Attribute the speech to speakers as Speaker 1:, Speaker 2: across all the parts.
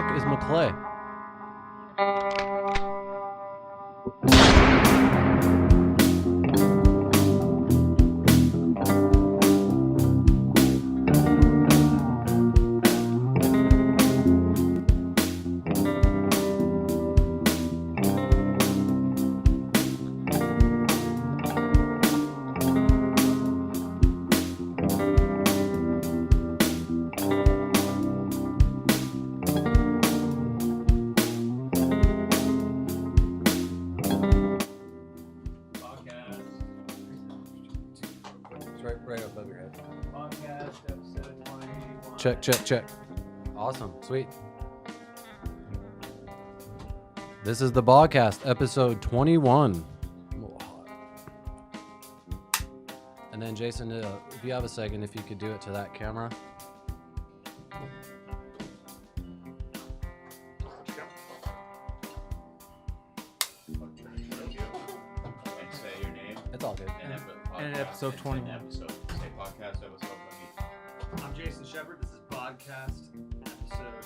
Speaker 1: fuck is McClay?
Speaker 2: Right above your head.
Speaker 3: Bogcast, episode 21.
Speaker 1: Check. Awesome. Sweet. This is the Bogcast, episode 21. And then, Jason, if you have a second, if you could do it to that camera.
Speaker 4: And say your name.
Speaker 1: It's all good.
Speaker 3: And episode 21.
Speaker 4: Episode. Say podcast episode 20.
Speaker 3: I'm Jason Sheperd. This is Bogcast, episode.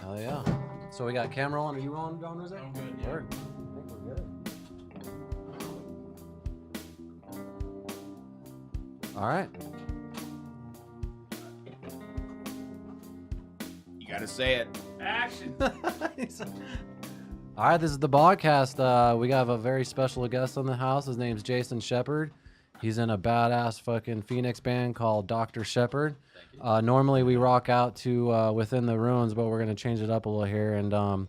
Speaker 1: Hell yeah. So we got camera on. Are you on, John Jose?
Speaker 4: I'm good, yeah.
Speaker 1: Word. I think we're good. All right.
Speaker 4: You gotta say it.
Speaker 3: Action!
Speaker 1: All right, this is the Bogcast. We have a very special guest on the house. His name's Jason Sheperd. He's in a badass fucking Phoenix band called Dr. Sheperd. Normally we rock out to Within the Ruins, but we're going to change it up a little here, and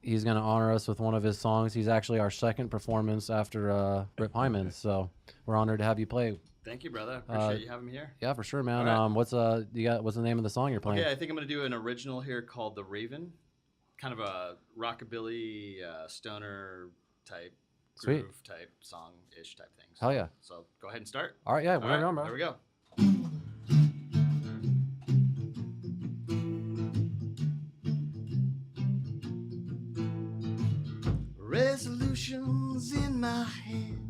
Speaker 1: he's going to honor us with one of his songs. He's actually our second performance after Rip Hyman, so we're honored to have you play.
Speaker 5: Thank you, brother. Appreciate you having me here.
Speaker 1: Yeah, for sure, man.
Speaker 5: All right.
Speaker 1: What's the name of the song you're playing?
Speaker 5: Okay, I think I'm gonna do an original here called "The Raven," kind of a rockabilly, stoner type,
Speaker 1: Sweet.
Speaker 5: groove type song-ish type thing.
Speaker 1: Hell yeah.
Speaker 5: So go ahead and start.
Speaker 1: All right, yeah,
Speaker 5: All
Speaker 1: whenever you're on, bro.
Speaker 5: There we go. Resolutions in my head,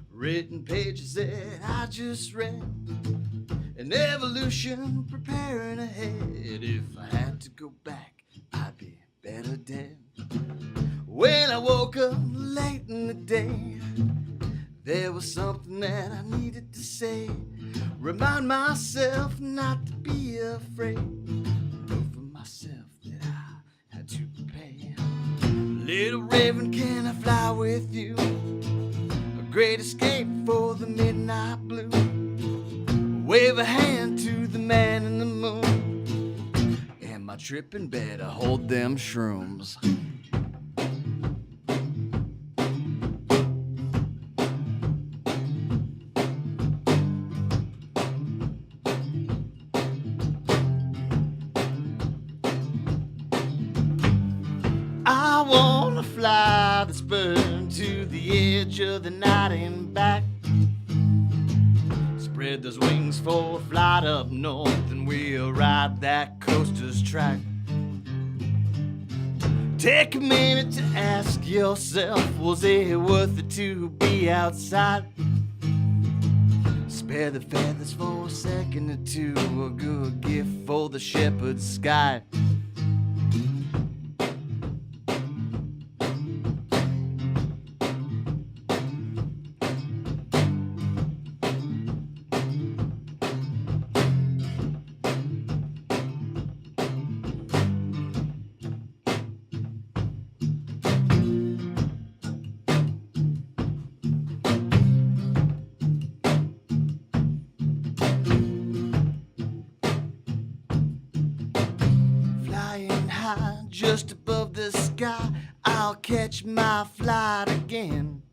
Speaker 5: written pages that I just read, an evolution preparing ahead. If I had to go back, I'd be better dead. When I woke up late in the day, there was something that I needed to say. Remind myself not to be afraid. Know for myself that I had to pay. Little raven, can I fly with you? A great escape for the midnight blue. Wave a hand to the man in the moon. Am I tripping? Better hold them shrooms. I wanna fly this bird to the edge of the night and back. Spread those wings for a flight up north, and we'll ride that coaster's track. Take a minute to ask yourself, was it worth it to be outside? Spare the feathers for a second or two, a good gift for the shepherd's sky. Just above the sky, I'll catch my flight again.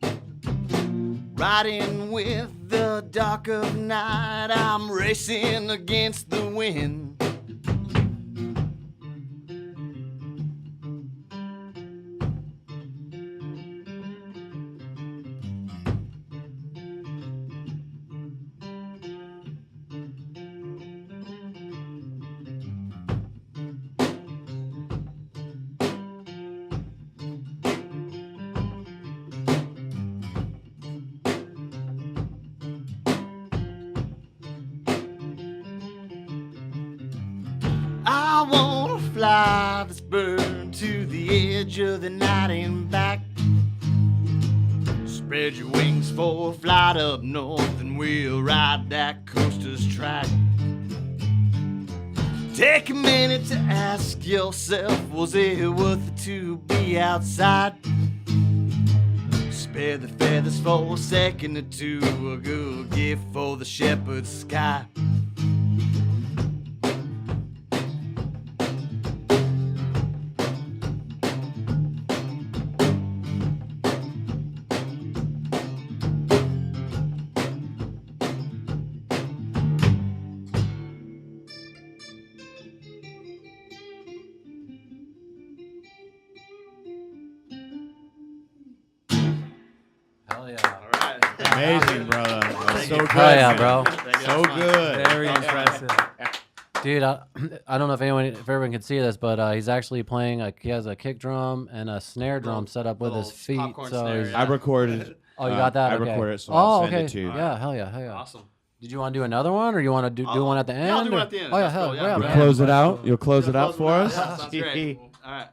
Speaker 5: Riding with the dark of night, I'm racing against the wind. I wanna fly this bird to the edge of the night and back. Spread your wings for a flight up north and we'll ride that coaster's track. Take a minute to ask yourself, was it worth it to be outside? Spare the feathers for a second or two, a good gift for the shepherd's sky.
Speaker 1: Hell yeah.
Speaker 5: All right.
Speaker 2: Amazing, brother. That's so good.
Speaker 1: Hell yeah, bro.
Speaker 2: So good.
Speaker 3: Very impressive.
Speaker 1: Dude, I don't know if everyone can see this, but he's actually playing. He has a kick drum and a snare drum set up with his
Speaker 5: little
Speaker 1: feet.
Speaker 5: popcorn
Speaker 1: So
Speaker 5: snare,
Speaker 1: he's,
Speaker 5: yeah.
Speaker 2: I recorded.
Speaker 1: oh, you got that?
Speaker 2: I
Speaker 1: Okay.
Speaker 2: recorded it, so
Speaker 1: oh,
Speaker 2: I'll send
Speaker 1: okay.
Speaker 2: it to you.
Speaker 1: Yeah, hell yeah, hell yeah.
Speaker 5: Awesome.
Speaker 1: Did you want to do another one, or you want to do one at the end?
Speaker 5: Yeah, I'll do one
Speaker 1: or-
Speaker 5: at the end.
Speaker 1: Oh yeah,
Speaker 5: That's
Speaker 1: hell
Speaker 5: cool,
Speaker 1: yeah.
Speaker 5: yeah.
Speaker 2: You'll
Speaker 1: man.
Speaker 2: close it out. You'll close it out for us.
Speaker 5: Yeah, sounds great. All right.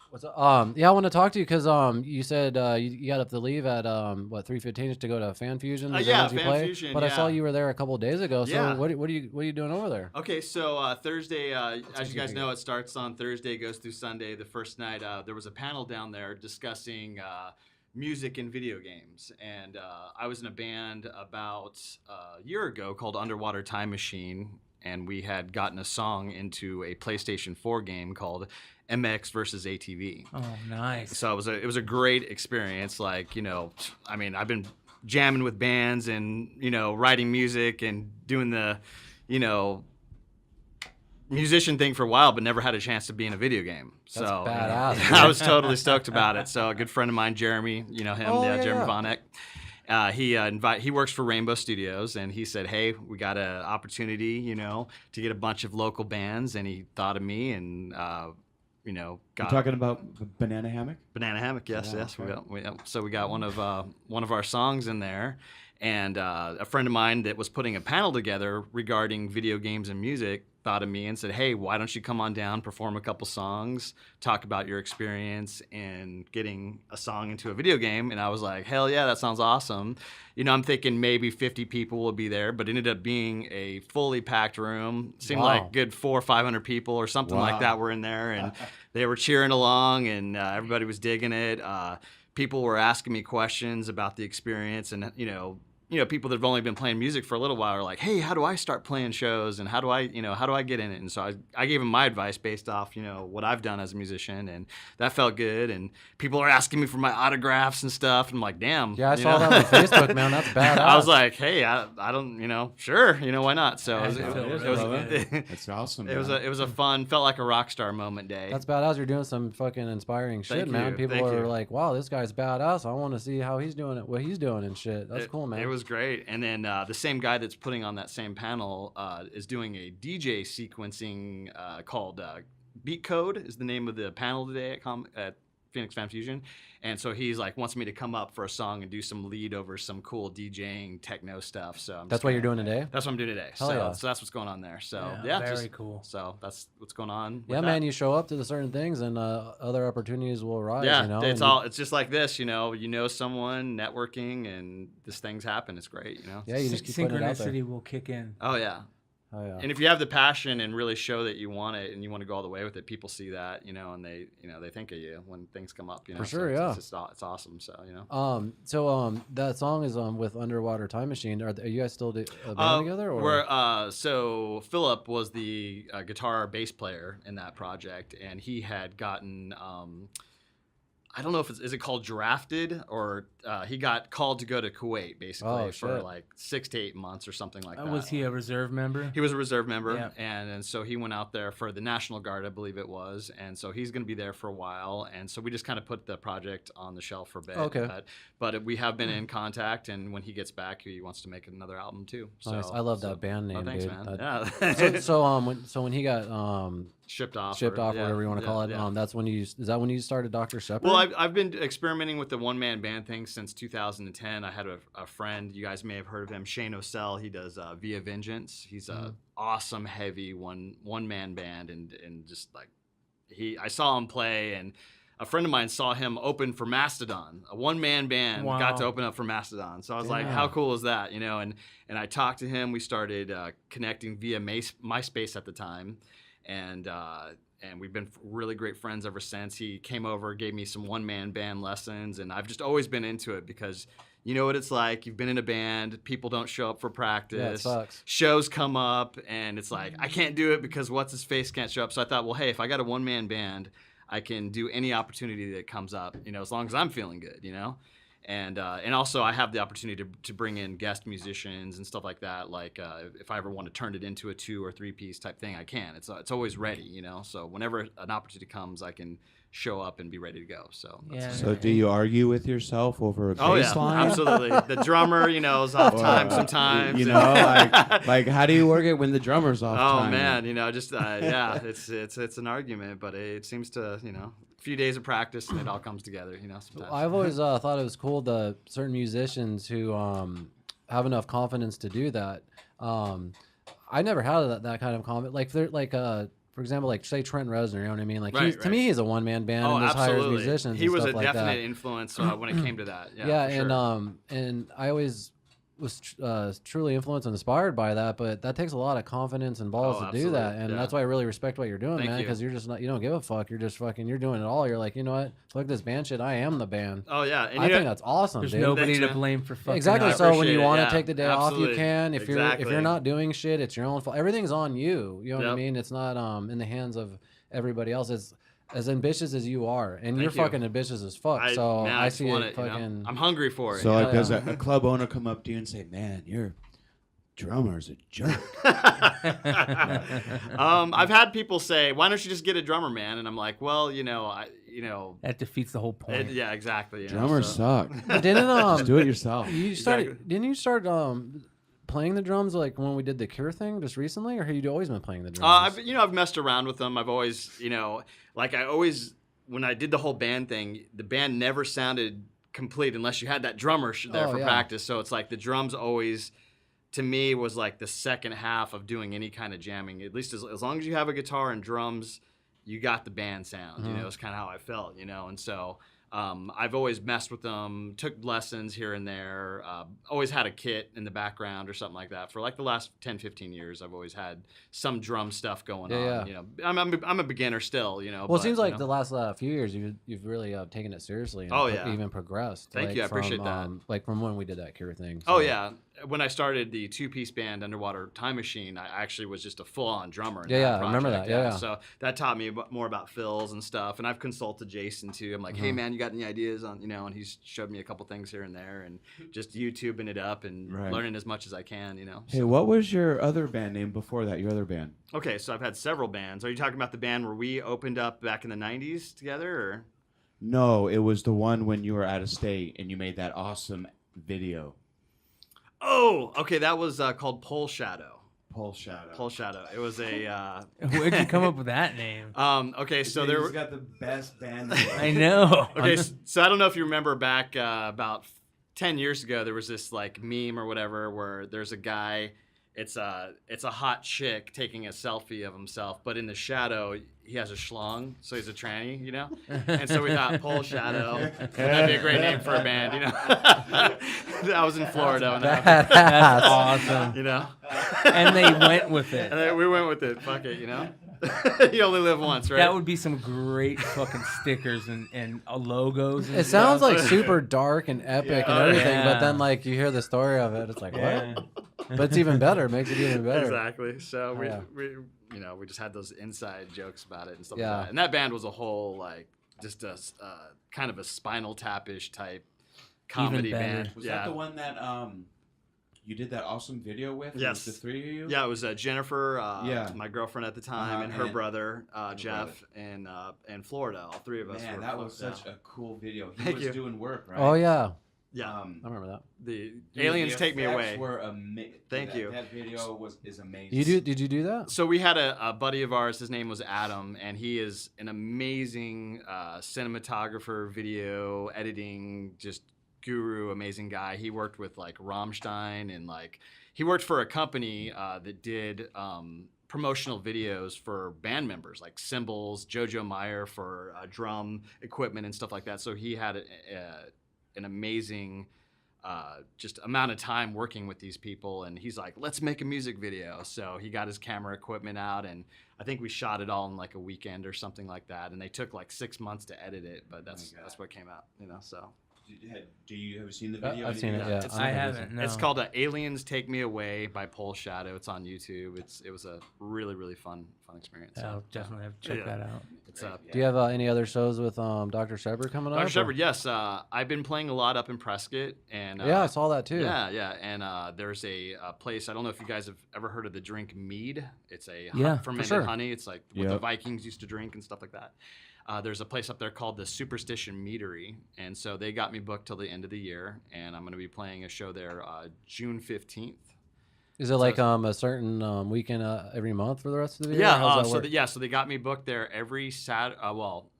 Speaker 1: What's up? Yeah, I want to talk to you because you said you got to leave at 3:15 to go to Fan Fusion. Is that
Speaker 5: yeah,
Speaker 1: what you
Speaker 5: Fan
Speaker 1: play?
Speaker 5: Fusion,
Speaker 1: But I saw
Speaker 5: yeah.
Speaker 1: you were there a couple of days ago. So
Speaker 5: Yeah.
Speaker 1: what are you doing over there?
Speaker 5: Okay, so Thursday, as you guys know, it starts on Thursday, goes through Sunday. The first night, there was a panel down there discussing music and video games. And I was in a band about a year ago called Underwater Time Machine, and we had gotten a song into a PlayStation 4 game called MX versus ATV.
Speaker 3: Oh, nice.
Speaker 5: So it was a great experience. Like, you know, I mean, I've been jamming with bands and, you know, writing music and doing the, you know, musician thing for a while, but never had a chance to be in a video game.
Speaker 1: That's
Speaker 5: so
Speaker 1: badass, dude.
Speaker 5: I was totally stoked about it. So a good friend of mine, Jeremy, you know him,
Speaker 1: Oh, yeah,
Speaker 5: Jeremy
Speaker 1: yeah.
Speaker 5: Vonek. He works for Rainbow Studios, and he said, "Hey, we got an opportunity, you know, to get a bunch of local bands," and he thought of me and. You know,
Speaker 2: You're
Speaker 5: got
Speaker 2: talking about Banana Hammock?
Speaker 5: Banana Hammock, yes,
Speaker 2: Yeah,
Speaker 5: yes.
Speaker 2: okay.
Speaker 5: We got one of our songs in there, and a friend of mine that was putting a panel together regarding video games and music thought of me and said, "Hey, why don't you come on down, perform a couple songs, talk about your experience in getting a song into a video game?" And I was like, "Hell yeah, that sounds awesome." You know, I'm thinking maybe 50 people will be there, but it ended up being a fully packed room. Seemed
Speaker 1: Wow.
Speaker 5: like good 400 or 500 people or something
Speaker 2: Wow.
Speaker 5: like that were in there, and they were cheering along, and everybody was digging it. People were asking me questions about the experience, and you know, people that have only been playing music for a little while are like, "Hey, how do I start playing shows, and how do I get in it?" And so I gave them my advice based off, you know, what I've done as a musician, and that felt good. And people are asking me for my autographs and stuff, and I'm like, "Damn."
Speaker 1: Yeah, I
Speaker 5: you
Speaker 1: saw
Speaker 5: know?
Speaker 1: that on Facebook, man. That's badass.
Speaker 5: I was like, "Hey, I don't, you know, sure, you know, why not?" So
Speaker 3: It was
Speaker 2: It's awesome.
Speaker 5: it was a fun, felt like a rock star moment day.
Speaker 1: That's badass. You're doing some fucking inspiring shit,
Speaker 5: Thank
Speaker 1: man.
Speaker 5: you,
Speaker 1: People
Speaker 5: thank
Speaker 1: are
Speaker 5: you.
Speaker 1: like, "Wow, this guy's badass. I want to see how he's doing it, what he's doing and shit." That's cool, man.
Speaker 5: It was great. And then the same guy that's putting on that same panel is doing a DJ sequencing called Beat Code is the name of the panel today at Phoenix Fan Fusion. And so he's like wants me to come up for a song and do some lead over some cool DJing techno stuff. So I'm
Speaker 1: That's
Speaker 5: just
Speaker 1: what you're
Speaker 5: gonna-
Speaker 1: doing today.
Speaker 5: That's what I'm doing today.
Speaker 1: Hell
Speaker 5: So,
Speaker 1: yeah.
Speaker 5: so that's what's going on there. So
Speaker 3: Yeah,
Speaker 5: yeah,
Speaker 3: very cool.
Speaker 5: So that's what's going on. with
Speaker 1: Yeah,
Speaker 5: that.
Speaker 1: man. You show up to the certain things, and other opportunities will arise.
Speaker 5: Yeah,
Speaker 1: you know?
Speaker 5: it's
Speaker 1: and
Speaker 5: it's just like this, you know someone networking and these things happen. It's great, you know.
Speaker 1: Yeah, you just keep putting it out there.
Speaker 3: Synchronicity will kick in.
Speaker 5: Oh yeah.
Speaker 1: Oh yeah.
Speaker 5: And if you have the passion and really show that you want it and you want to go all the way with it, people see that, you know, and they think of you when things come up, you know.
Speaker 1: For sure,
Speaker 5: so
Speaker 1: yeah.
Speaker 5: It's awesome. So, you know.
Speaker 1: That song is with Underwater Time Machine. Are you guys still a band together? Or?
Speaker 5: So Philip was the guitar bass player in that project, and he had gotten I don't know if is it called drafted or he got called to go to Kuwait basically
Speaker 1: Oh,
Speaker 5: for
Speaker 1: shit.
Speaker 5: like 6 to 8 months or something like that.
Speaker 3: Was he a reserve member?
Speaker 5: He was a reserve member,
Speaker 3: Yeah.
Speaker 5: and so he went out there for the National Guard, I believe it was, and so he's going to be there for a while, and so we just kind of put the project on the shelf for a bit.
Speaker 1: Okay.
Speaker 5: But we have been in contact, and when he gets back, he wants to make another album too. So,
Speaker 1: Nice. I love that band name,
Speaker 5: oh, thanks,
Speaker 1: dude.
Speaker 5: man.
Speaker 1: Yeah. When he got
Speaker 5: shipped off,
Speaker 1: shipped
Speaker 5: or-
Speaker 1: off,
Speaker 5: yeah,
Speaker 1: whatever you want to
Speaker 5: yeah,
Speaker 1: call it,
Speaker 5: yeah.
Speaker 1: is that when you started Dr. Sheperd?
Speaker 5: Well, I've been experimenting with the one-man band thing since 2010. I had a friend, you guys may have heard of him, Shane O'Sell. He does Via Vengeance. He's a awesome, heavy one-man band, and just like I saw him play, and a friend of mine saw him open for Mastodon. A one-man band got to open up for Mastodon. So I was like, how cool is that? You know, and I talked to him. We started connecting via MySpace at the time, and we've been really great friends ever since. He came over, gave me some one-man band lessons, and I've just always been into it because you know what it's like. You've been in a band, people don't show up for practice.
Speaker 1: Yeah, it sucks.
Speaker 5: Shows come up, and it's like, I can't do it because what's-his-face can't show up. So I thought, well, hey, if I got a one-man band, I can do any opportunity that comes up, you know, as long as I'm feeling good, you know? And also I have the opportunity to bring in guest musicians and stuff like that. Like if I ever want to turn it into a 2 or 3 piece type thing, I can. It's always ready, you know? So whenever an opportunity comes, I can show up and be ready to go. So
Speaker 2: So do you argue with yourself over a bass line?
Speaker 5: Absolutely. The drummer, you know, is off time sometimes.
Speaker 2: You know, like how do you work it when the drummer's off time?
Speaker 5: Oh man, you know, just it's an argument, but it seems to, you know, a few days of practice and it all comes together, you know. Sometimes.
Speaker 1: I've always thought it was cool the certain musicians who have enough confidence to do that. I never had that kind of confidence. Like they're like for example, like say Trent Reznor, you know what I mean? Like to me, he's a one-man band and just hires musicians.
Speaker 5: He was a
Speaker 1: like
Speaker 5: definite
Speaker 1: that.
Speaker 5: influence when it came to that.
Speaker 1: Yeah,
Speaker 5: sure.
Speaker 1: and I always was truly influenced and inspired by that, but that takes a lot of confidence and balls to do that, and that's why I really respect what you're doing, man, because you're just not, you don't give a fuck, you're just fucking, you're doing it all. You're like, you know what, fuck this band shit, I am the band.
Speaker 5: Oh yeah, and
Speaker 1: I think that's awesome.
Speaker 3: There's
Speaker 1: dude.
Speaker 3: nobody to blame for fucking
Speaker 1: exactly.
Speaker 3: up.
Speaker 1: So when you want to take the day off, you
Speaker 5: Absolutely.
Speaker 1: can. If
Speaker 5: Exactly.
Speaker 1: you're not doing shit, it's your own fault. Everything's on you. You know what I
Speaker 5: Yep.
Speaker 1: mean? It's not in the hands of everybody else. It's as ambitious as you are, and you're
Speaker 5: you.
Speaker 1: fucking ambitious as fuck. So
Speaker 5: man,
Speaker 1: I
Speaker 5: just
Speaker 1: see
Speaker 5: want
Speaker 1: it fucking.
Speaker 5: You know? I'm hungry for it.
Speaker 2: So
Speaker 5: you
Speaker 2: like, does a club owner come up to you and say, "Man, your drummer's a jerk"?
Speaker 5: I've had people say, "Why don't you just get a drummer, man?" And I'm like, "Well,
Speaker 3: that defeats the whole point."
Speaker 5: yeah, exactly.
Speaker 2: Drummers suck.
Speaker 1: Didn't
Speaker 2: Just do it yourself.
Speaker 1: you started? Didn't you start playing the drums like when we did the Cure thing just recently, or have you always been playing the drums?
Speaker 5: I've messed around with them. I've always, when I did the whole band thing, the band never sounded complete unless you had that drummer there for practice. So it's like the drums always, to me, was like the second half of doing any kind of jamming. At least as long as you have a guitar and drums, you got the band sound. You know, it's kind of how I felt. You know, and so. I've always messed with them, took lessons here and there, always had a kit in the background or something like that. For like the last 10, 15 years, I've always had some drum stuff going on.
Speaker 1: Yeah.
Speaker 5: You know, I'm a beginner still, you know.
Speaker 1: Well, it seems like the last few years you've really taken it seriously and even progressed.
Speaker 5: Thank you, I appreciate that.
Speaker 1: Like from when we did that Cure thing.
Speaker 5: So. Oh, yeah. When I started the 2-piece band Underwater Time Machine, I actually was just a full-on drummer. In that
Speaker 1: I remember that. Yeah.
Speaker 5: So that taught me more about fills and stuff. And I've consulted Jason too. I'm like, hey man, you got any ideas on, and he's showed me a couple things here and there, and just YouTubing it up and learning as much as I can,
Speaker 2: Hey, what was your other band name before that? Your other band?
Speaker 5: Okay, so I've had several bands. Are you talking about the band where we opened up back in the 90s together, or?
Speaker 2: No, it was the one when you were out of state and you made that awesome video.
Speaker 5: Oh, okay, that was called Pole Shadow.
Speaker 2: Pole Shadow.
Speaker 5: Pole Shadow. It was a.
Speaker 3: Where'd you come up with that name?
Speaker 5: Okay, so there.
Speaker 2: He's got the best band name.
Speaker 3: I know.
Speaker 5: Okay, so I don't know if you remember back about 10 years ago, there was this like meme or whatever where there's a guy. It's a hot chick taking a selfie of himself, but in the shadow he has a schlong, so he's a tranny, And so we thought Pole Shadow, that'd be a great name for a band, I was in Florida when that
Speaker 3: That's awesome. And they went with it.
Speaker 5: And we went with it. Fuck it, You only live once, right?
Speaker 3: That would be some great fucking stickers and logos. And
Speaker 1: it sounds like super dark and epic and everything, but then like you hear the story of it, it's like what? But it's even better. It makes it even better.
Speaker 5: Exactly. So we just had those inside jokes about it and stuff like that. And that band was a whole like just a kind of a Spinal Tap-ish type comedy band.
Speaker 2: Was that the one that you did that awesome video with?
Speaker 5: Yes.
Speaker 2: The three of you?
Speaker 5: Yeah, it was Jennifer, my girlfriend at the time, and her brother, Jeff, and Florida, all three of us.
Speaker 2: Man, that was such a cool video. He
Speaker 5: Thank
Speaker 2: was
Speaker 5: you.
Speaker 2: doing work, right?
Speaker 1: Oh, yeah.
Speaker 5: Yeah.
Speaker 1: I remember that.
Speaker 5: The
Speaker 2: Dude,
Speaker 5: Aliens
Speaker 2: the
Speaker 5: Take Me
Speaker 2: effects
Speaker 5: Away.
Speaker 2: Were
Speaker 5: Thank you.
Speaker 2: That video is amazing.
Speaker 1: Did you do that?
Speaker 5: So we had a buddy of ours. His name was Adam, and he is an amazing cinematographer, video editing, just guru, amazing guy. He worked with like Rammstein, and like he worked for a company that did promotional videos for band members, like cymbals, Jojo Meyer for drum equipment and stuff like that. So he had an amazing just amount of time working with these people, and he's like, let's make a music video. So he got his camera equipment out, and I think we shot it all in like a weekend or something like that, and they took like 6 months to edit it, but that's what came out, you know. So
Speaker 2: Do you have seen the video?
Speaker 1: I've seen it. Yeah,
Speaker 3: I haven't. No.
Speaker 5: it's called Aliens Take Me Away by Pole Shadow. It's on YouTube. It was a really fun experience.
Speaker 3: I'll definitely have to check that out.
Speaker 5: It's
Speaker 1: Do you have any other shows with Dr. Sheperd coming up?
Speaker 5: Dr. Sheperd, yes. I've been playing a lot up in Prescott, and
Speaker 1: Yeah, I saw that too.
Speaker 5: Yeah, and there's a place. I don't know if you guys have ever heard of the drink mead. It's a fermented
Speaker 1: sure.
Speaker 5: honey. It's like what the Vikings used to drink and stuff like that. There's a place up there called the Superstition Meadery, and so they got me booked till the end of the year, and I'm going to be playing a show there June 15th.
Speaker 1: Is it like a certain weekend every month for the rest of the year?
Speaker 5: So they got me booked there every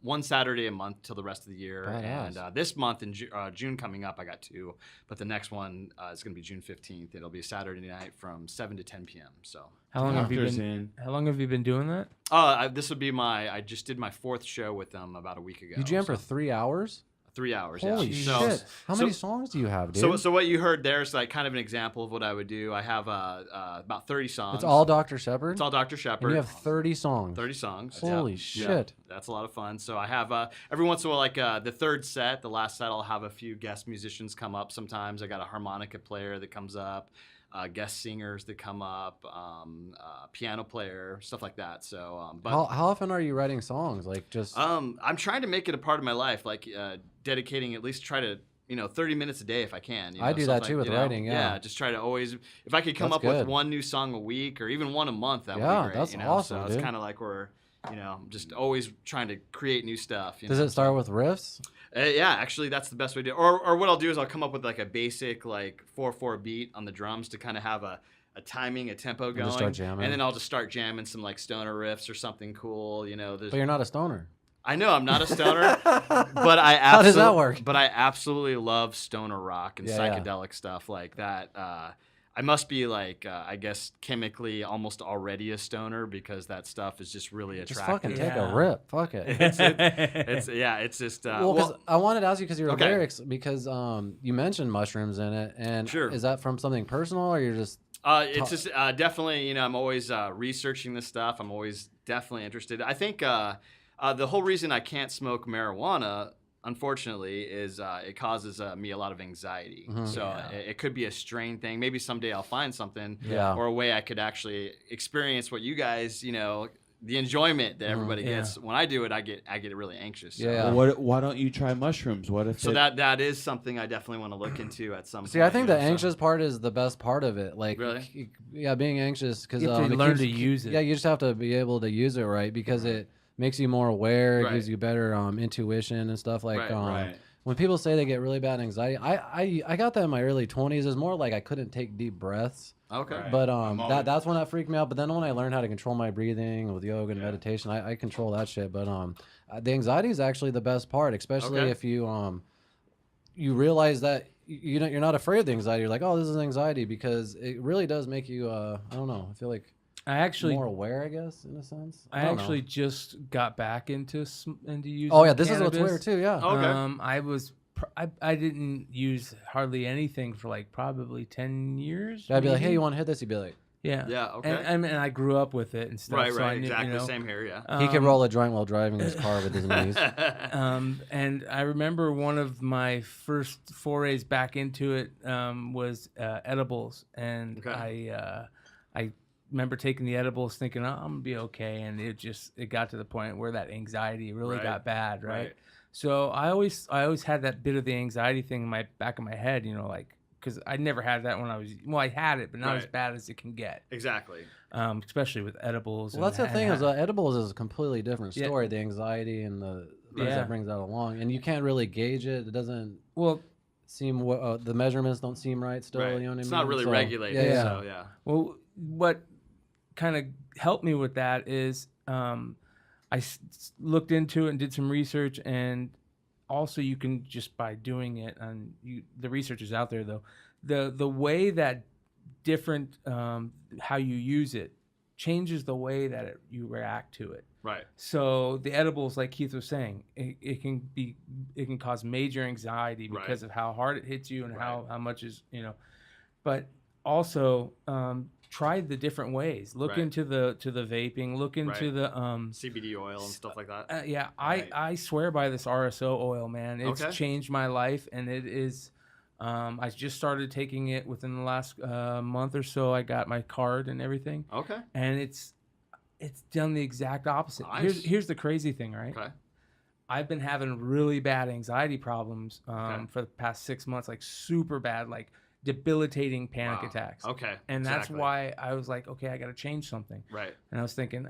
Speaker 5: one Saturday a month till the rest of the year.
Speaker 1: Badass.
Speaker 5: And this month in June coming up, I got 2, but the next one is going to be June 15th. It'll be a Saturday night from 7 to 10 p.m. So
Speaker 3: How long have you been doing that?
Speaker 5: this would be I just did my 4th show with them about a week ago.
Speaker 1: You jam for 3 hours?
Speaker 5: 3 hours.
Speaker 1: Holy
Speaker 5: yeah.
Speaker 1: shit! How many songs do you have, dude?
Speaker 5: So what you heard there is like kind of an example of what I would do. I have about 30 songs.
Speaker 1: It's all Dr. Sheperd?
Speaker 5: It's all Dr. Sheperd.
Speaker 1: And you have 30 songs.
Speaker 5: 30 songs.
Speaker 1: Holy
Speaker 5: yeah.
Speaker 1: shit!
Speaker 5: Yeah. That's a lot of fun. So I have every once in a while, like the third set, the last set, I'll have a few guest musicians come up. Sometimes I got a harmonica player that comes up. Guest singers that come up, piano player, stuff like that. So, but
Speaker 1: how often are you writing songs? Like just
Speaker 5: I'm trying to make it a part of my life, like dedicating at least 30 minutes a day if I can.
Speaker 1: I do that too with writing. Yeah,
Speaker 5: just try to always, if I could come up with one new song a week or even one a month, that would be great.
Speaker 1: That's awesome.
Speaker 5: So it's kind of like we're just always trying to create new stuff.
Speaker 1: Does it start with riffs?
Speaker 5: Yeah, actually, that's the best way to do it. Or what I'll do is I'll come up with like a basic like 4/4 beat on the drums to kind of have a timing, a tempo going.
Speaker 1: Just start jamming.
Speaker 5: And then I'll just start jamming some like stoner riffs or something cool.
Speaker 1: But you're not a stoner.
Speaker 5: I know I'm not a stoner, but
Speaker 1: How does that work?
Speaker 5: But I absolutely love stoner rock and psychedelic stuff like that. I must be like, I guess, chemically almost already a stoner because that stuff is just really attractive.
Speaker 1: Just fucking take a rip. Fuck it.
Speaker 5: It's just.
Speaker 1: Well, I wanted to ask you because your lyrics, because you mentioned mushrooms in it, and is that from something personal or you're just?
Speaker 5: It's just definitely, I'm always researching this stuff. I'm always definitely interested. I think the whole reason I can't smoke marijuana, unfortunately, is it causes me a lot of anxiety. Mm-hmm. So it could be a strain thing. Maybe someday I'll find something or a way I could actually experience what you guys, the enjoyment that everybody gets. When I do it, I get really anxious. So.
Speaker 1: Yeah.
Speaker 2: Well, why don't you try mushrooms? What if
Speaker 5: that is something I definitely want to look into at some point.
Speaker 1: See, I think the anxious part is the best part of it. Like,
Speaker 5: really?
Speaker 1: Yeah, being anxious because
Speaker 3: you have to learn to use it.
Speaker 1: Yeah, you just have to be able to use it right because it makes you more aware. It gives you better intuition and stuff like. When people say they get really bad anxiety, I got that in my early 20s. It's more like I couldn't take deep breaths.
Speaker 5: Okay.
Speaker 1: But that's when that freaked me out. But then when I learned how to control my breathing with yoga and meditation, I control that shit. But the anxiety is actually the best part, especially if you you realize that you're not afraid of the anxiety. You're like, oh, this is anxiety, because it really does make you I don't know. I feel like more aware, I guess, in a sense.
Speaker 3: I actually just got back into using.
Speaker 1: Oh yeah, this
Speaker 3: cannabis.
Speaker 1: is what's weird too. Yeah.
Speaker 5: Okay.
Speaker 3: I didn't use hardly anything for like probably 10 years.
Speaker 1: I'd be like, hey, you want to hit this? You'd be like,
Speaker 3: yeah.
Speaker 5: Okay.
Speaker 3: And I grew up with it and stuff.
Speaker 5: Right.
Speaker 3: So I knew,
Speaker 5: Exactly. Same here. Yeah.
Speaker 1: He could roll a joint while driving his car with his knees.
Speaker 3: And I remember one of my first forays back into it was edibles, and I remember taking the edibles thinking, oh, I'm gonna be okay, and it got to the point where that anxiety really got bad, right? So I always had that bit of the anxiety thing in my back of my head, like, because I never had that when I had it, but not as bad as it can get.
Speaker 5: Exactly.
Speaker 3: Especially with edibles.
Speaker 1: Well, that's the thing is edibles is a completely different story. The anxiety and the things that brings that along, and you can't really gauge it. It doesn't.
Speaker 3: Well,
Speaker 1: seem the measurements don't seem right still.
Speaker 6: Right.
Speaker 1: You know what I mean?
Speaker 6: It's not really
Speaker 1: So,
Speaker 6: regulated.
Speaker 1: Yeah.
Speaker 6: So yeah.
Speaker 3: Well, what kind of helped me with that is I looked into it and did some research, and also you can just by doing it, and the research is out there though. The way that different how you use it changes the way that you react to it.
Speaker 6: Right.
Speaker 3: So the edibles, like Keith was saying, it can cause major anxiety because of how hard it hits you and how much is, but also try the different ways. Look into the vaping, look into the
Speaker 6: CBD oil and stuff like that.
Speaker 3: I swear by this RSO oil, man. It's changed my life, and it is I just started taking it within the last month or so. I got my card and everything.
Speaker 6: Okay.
Speaker 3: And it's done the exact opposite.
Speaker 6: Nice.
Speaker 3: Here's the crazy thing, right?
Speaker 6: Okay.
Speaker 3: I've been having really bad anxiety problems for the past 6 months, like super bad, like debilitating panic attacks.
Speaker 6: Okay.
Speaker 3: And that's why I was like, okay, I got to change something.
Speaker 6: Right.
Speaker 3: And I was thinking,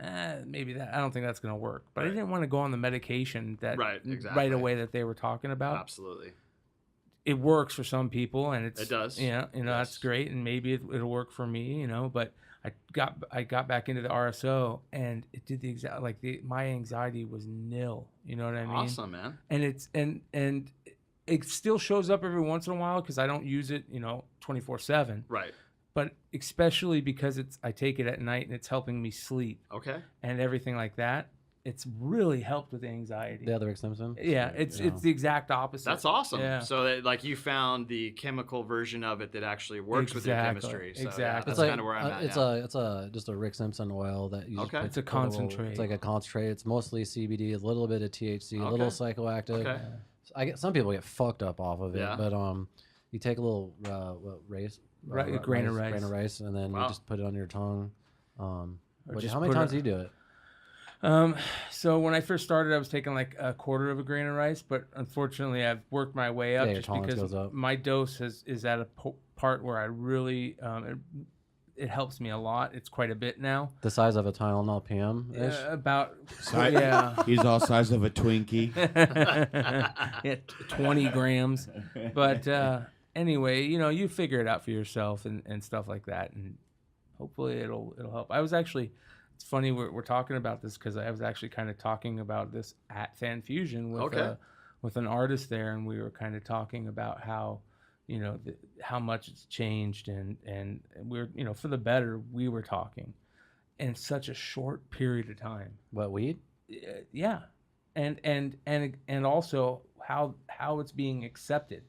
Speaker 3: maybe that, I don't think that's going to work. But I didn't want to go on the medication that right away that they were talking about.
Speaker 6: Absolutely.
Speaker 3: It works for some people, and it
Speaker 6: does.
Speaker 3: That's great, and maybe it'll work for me, But I got back into the RSO, and it did the exact my anxiety was nil. You know what I mean?
Speaker 6: Awesome, man.
Speaker 3: And it's and it still shows up every once in a while because I don't use it, 24/7.
Speaker 6: Right.
Speaker 3: But especially because I take it at night and it's helping me sleep.
Speaker 6: Okay.
Speaker 3: And everything like that. It's really helped with anxiety.
Speaker 1: The other Rick Simpson.
Speaker 3: Yeah, it's the exact opposite.
Speaker 6: That's awesome.
Speaker 3: Yeah.
Speaker 6: So you found the chemical version of it that actually works with your chemistry. So,
Speaker 3: exactly.
Speaker 6: Yeah, that's kind of where I'm at now.
Speaker 1: It's just a Rick Simpson oil that you just
Speaker 3: It's a concentrate.
Speaker 1: It's like a concentrate. It's mostly CBD, a little bit of THC, a little psychoactive.
Speaker 6: Okay.
Speaker 1: Some people get fucked up off of it,
Speaker 6: Yeah.
Speaker 1: but you take a little
Speaker 3: grain of rice,
Speaker 1: and then you just put it on your tongue. How
Speaker 3: just
Speaker 1: many
Speaker 3: put
Speaker 1: times
Speaker 3: it-
Speaker 1: do you do it?
Speaker 3: So when I first started, I was taking like a quarter of a grain of rice, but unfortunately, I've worked my way up
Speaker 1: your
Speaker 3: just
Speaker 1: tolerance
Speaker 3: because
Speaker 1: goes up.
Speaker 3: my dose is at a part where I really it helps me a lot. It's quite a bit now.
Speaker 1: The size of a Tylenol PM ish.
Speaker 3: About
Speaker 2: He's all size of a Twinkie.
Speaker 3: 20 grams. But anyway, you figure it out for yourself and stuff like that, and hopefully it'll help. I was actually. It's funny we're talking about this because I was actually kind of talking about this at Fan Fusion with an artist there, and we were kind of talking about how, how much it's changed, and we're for the better. We were talking in such a short period of time.
Speaker 1: What, weed?
Speaker 3: Yeah, and also how it's being accepted,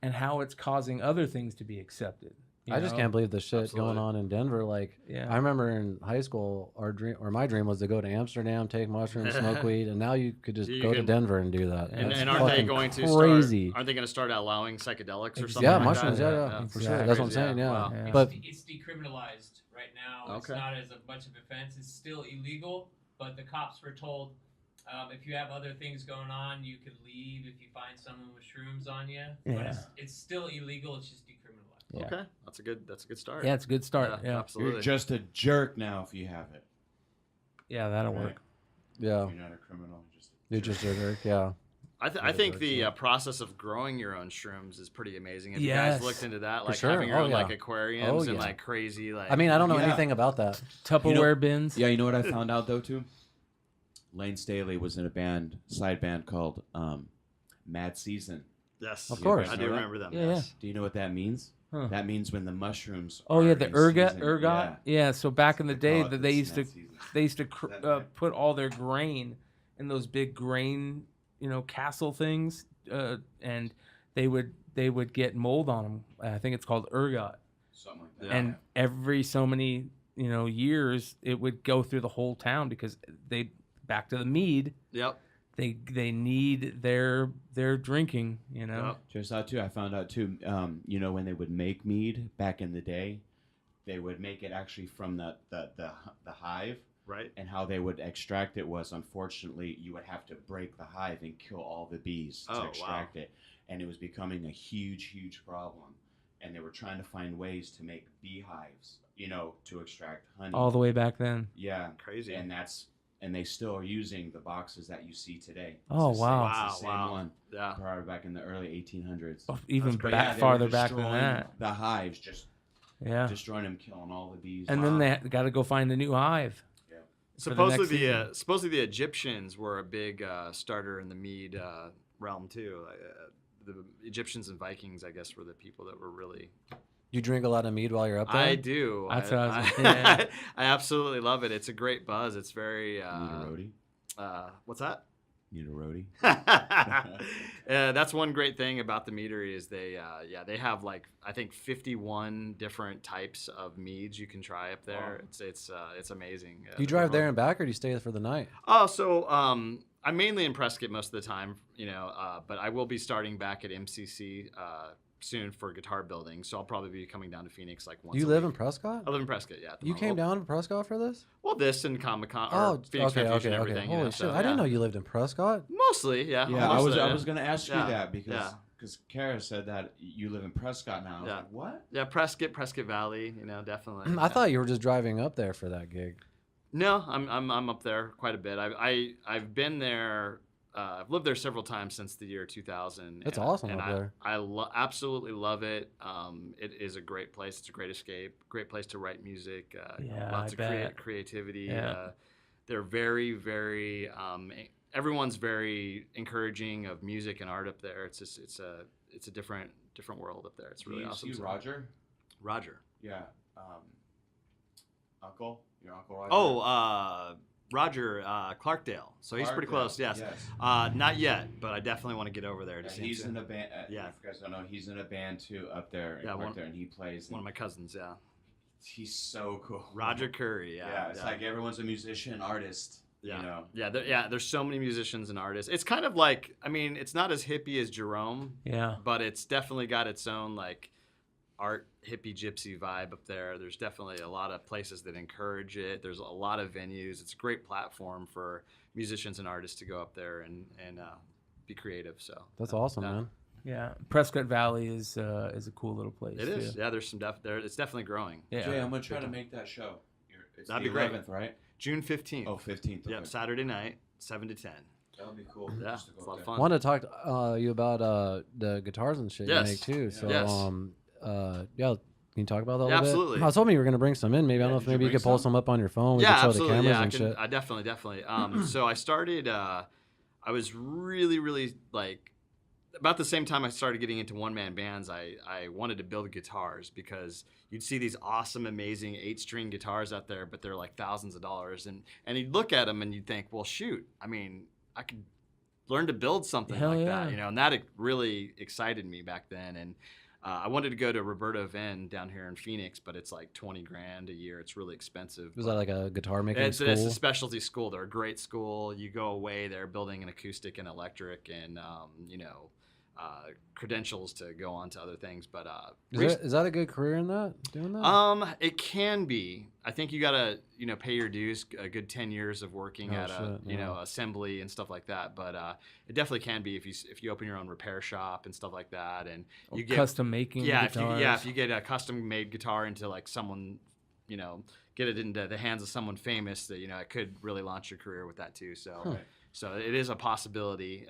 Speaker 3: and how it's causing other things to be accepted.
Speaker 1: I just can't believe the shit going on in Denver. I remember in high school, my dream was to go to Amsterdam, take mushrooms, smoke weed, and now you could just go to Denver and do that.
Speaker 6: And aren't they going to
Speaker 1: crazy?
Speaker 6: Aren't they going to start allowing psychedelics or something?
Speaker 1: Yeah,
Speaker 6: like
Speaker 1: mushrooms.
Speaker 6: That?
Speaker 1: Yeah, for sure. That's what I'm saying. Yeah,
Speaker 6: Wow.
Speaker 1: But
Speaker 7: it's decriminalized right now. It's not as much of an offense. It's still illegal, but the cops were told if you have other things going on, you could leave if you find someone with shrooms on you.
Speaker 3: Yeah.
Speaker 7: But it's still illegal. It's just decriminalized.
Speaker 3: Yeah.
Speaker 6: Okay, that's a good start.
Speaker 3: Yeah, it's a good start. Yeah,
Speaker 6: absolutely.
Speaker 2: You're just a jerk now if you have it.
Speaker 3: Yeah, that'll work.
Speaker 1: Yeah,
Speaker 2: You're not a criminal.
Speaker 1: you're just a jerk. Yeah.
Speaker 6: I think the process of growing your own shrooms is pretty amazing. Have you
Speaker 3: Yes.
Speaker 6: guys looked into that?
Speaker 1: For
Speaker 6: Like
Speaker 1: sure.
Speaker 6: having your
Speaker 1: Oh,
Speaker 6: own
Speaker 1: yeah.
Speaker 6: like aquariums and
Speaker 1: yeah.
Speaker 6: like crazy like.
Speaker 1: I mean, I don't know
Speaker 2: Yeah.
Speaker 1: anything about that.
Speaker 3: Tupperware bins.
Speaker 2: Yeah, you know what I found out though too? Lane Staley was in a side band called Mad Season.
Speaker 6: Yes,
Speaker 1: Of course.
Speaker 6: I do remember them.
Speaker 3: Yeah,
Speaker 6: Yes.
Speaker 2: Do you know what that means?
Speaker 3: Huh.
Speaker 2: That means when the mushrooms.
Speaker 3: Oh
Speaker 2: are
Speaker 3: yeah, the
Speaker 2: in
Speaker 3: ergot.
Speaker 2: season.
Speaker 3: Yeah. So back in the day,
Speaker 2: call it
Speaker 3: that
Speaker 2: the
Speaker 3: they used
Speaker 2: snack
Speaker 3: to
Speaker 2: season.
Speaker 3: put all their grain in those big grain, castle things, and they would get mold on them. I think it's called ergot.
Speaker 2: Something like that.
Speaker 6: Yeah.
Speaker 3: And every so many years, it would go through the whole town because back to the mead.
Speaker 6: Yep.
Speaker 3: They need their drinking.
Speaker 6: Yep.
Speaker 2: Just out too. I found out too. When they would make mead back in the day, they would make it actually from the hive.
Speaker 6: Right.
Speaker 2: And how they would extract it was, unfortunately, you would have to break the hive and kill all the bees to extract it. And it was becoming a huge, huge problem. And they were trying to find ways to make beehives, to extract honey.
Speaker 3: All the way back then.
Speaker 2: Yeah.
Speaker 6: Crazy.
Speaker 2: And that's and they still are using the boxes that you see today.
Speaker 3: Oh,
Speaker 2: It's the
Speaker 3: wow.
Speaker 2: Same, it's the same one.
Speaker 6: Yeah.
Speaker 2: Probably back in the early 1800s.
Speaker 3: Oh, even
Speaker 6: That's great.
Speaker 3: back,
Speaker 2: they were
Speaker 3: farther back than
Speaker 2: destroying
Speaker 3: that.
Speaker 2: The hives, just
Speaker 3: Yeah.
Speaker 2: destroying them, killing all the bees.
Speaker 3: And then they got to go find a new hive.
Speaker 6: Supposedly the Egyptians were a big starter in the mead realm too. The Egyptians and Vikings, I guess, were the people that were really.
Speaker 1: You drink a lot of mead while you're up there?
Speaker 6: I do.
Speaker 3: That's what I was saying.
Speaker 6: I absolutely love it. It's a great buzz. It's very.
Speaker 2: Need a roadie?
Speaker 6: What's that?
Speaker 2: Need a roadie?
Speaker 6: That's one great thing about the meadery is they have like I think 51 different types of meads you can try up there. Wow. It's amazing.
Speaker 1: Do you drive there and back, or do you stay for the night?
Speaker 6: Oh, so I'm mainly in Prescott most of the time, but I will be starting back at MCC soon for guitar building, so I'll probably be coming down to Phoenix like once.
Speaker 1: Do you live in Prescott?
Speaker 6: I live in Prescott, yeah.
Speaker 1: You came down to Prescott for this?
Speaker 6: Well, this and Comic-Con,
Speaker 1: Oh,
Speaker 6: Phoenix
Speaker 1: okay,
Speaker 6: Refuge and
Speaker 1: okay.
Speaker 6: everything.
Speaker 1: Holy shit! I didn't know you lived in Prescott.
Speaker 6: Mostly, yeah.
Speaker 2: Yeah,
Speaker 6: Mostly,
Speaker 2: I was gonna ask you
Speaker 6: Yeah.
Speaker 2: that because Kara said that you live in Prescott now. I was like, what?
Speaker 6: Yeah, Prescott Valley, definitely.
Speaker 1: I thought you were just driving up there for that gig.
Speaker 6: No, I'm up there quite a bit. I've been there. I've lived there several times since the year 2000.
Speaker 1: It's awesome up there.
Speaker 6: I absolutely love it. It is a great place. It's a great escape. Great place to write music. Lots of creativity.
Speaker 3: Yeah.
Speaker 6: They're very, very. Everyone's very encouraging of music and art up there. It's just it's a different world up there. It's really awesome.
Speaker 2: Do you see Roger?
Speaker 6: Roger.
Speaker 2: Yeah. Your uncle Roger.
Speaker 6: Oh, Roger Clarkdale. So he's pretty close. Yes. Not yet, but I definitely want to get over there to see him.
Speaker 2: He's in a band.
Speaker 6: Yeah.
Speaker 2: If you guys don't know, he's in a band too up there.
Speaker 6: Yeah,
Speaker 2: and he plays.
Speaker 6: One of my cousins. Yeah.
Speaker 2: He's so cool.
Speaker 6: Roger Curry. Yeah.
Speaker 2: Yeah. It's like everyone's a musician, artist.
Speaker 6: Yeah. There's so many musicians and artists. It's kind of like, it's not as hippie as Jerome.
Speaker 3: Yeah.
Speaker 6: But it's definitely got its own like art hippie gypsy vibe up there. There's definitely a lot of places that encourage it. There's a lot of venues. It's a great platform for musicians and artists to go up there and be creative. So
Speaker 1: that's awesome, man.
Speaker 3: Yeah, Prescott Valley is a cool little place.
Speaker 6: It is. Yeah, there's some there. It's definitely growing.
Speaker 3: Yeah.
Speaker 2: Jay, I'm gonna try to make that show. It's
Speaker 6: That'd
Speaker 2: the
Speaker 6: be great.
Speaker 2: 11th, right?
Speaker 6: June 15th.
Speaker 2: Oh, 15th.
Speaker 6: Yep, Saturday night, 7 to 10.
Speaker 2: That would be cool.
Speaker 6: Yeah,
Speaker 2: just to go
Speaker 6: it's a lot of
Speaker 2: there.
Speaker 6: fun.
Speaker 1: I wanted to talk to you about the guitars and shit
Speaker 6: Yes.
Speaker 1: you make too. So
Speaker 6: Yes.
Speaker 1: can you talk about that a
Speaker 6: Yeah,
Speaker 1: little
Speaker 6: absolutely.
Speaker 1: bit? I was hoping you were gonna bring some in. Maybe I don't know if
Speaker 2: did you
Speaker 1: maybe you
Speaker 2: bring
Speaker 1: could pull
Speaker 2: some?
Speaker 1: some up on your phone. We
Speaker 6: Yeah,
Speaker 1: could show
Speaker 6: absolutely.
Speaker 1: the cameras
Speaker 6: Yeah,
Speaker 1: and shit.
Speaker 6: I definitely. So I started. I was really like. About the same time I started getting into one-man bands, I wanted to build guitars because you'd see these awesome, amazing 8-string guitars out there, but they're like thousands of dollars. And you'd look at them and you'd think, well, shoot, I could learn to build something
Speaker 3: Hell
Speaker 6: like
Speaker 3: yeah.
Speaker 6: that, and that really excited me back then. And I wanted to go to Roberta Venn down here in Phoenix, but it's like $20,000 a year. It's really expensive.
Speaker 1: Was that like a guitar making school?
Speaker 6: It's a specialty school. They're a great school. You go away, they're building an acoustic and electric and, credentials to go on to other things. But
Speaker 1: is that a good career in that? Doing that?
Speaker 6: it can be. I think you gotta pay your dues. A good 10 years of working at assembly and stuff like that. But it definitely can be if you open your own repair shop and stuff like that, and you get
Speaker 3: custom making. guitars.
Speaker 6: if you get a custom made guitar into like someone, get it into the hands of someone famous, that it could really launch your career with that too. So so it is a possibility.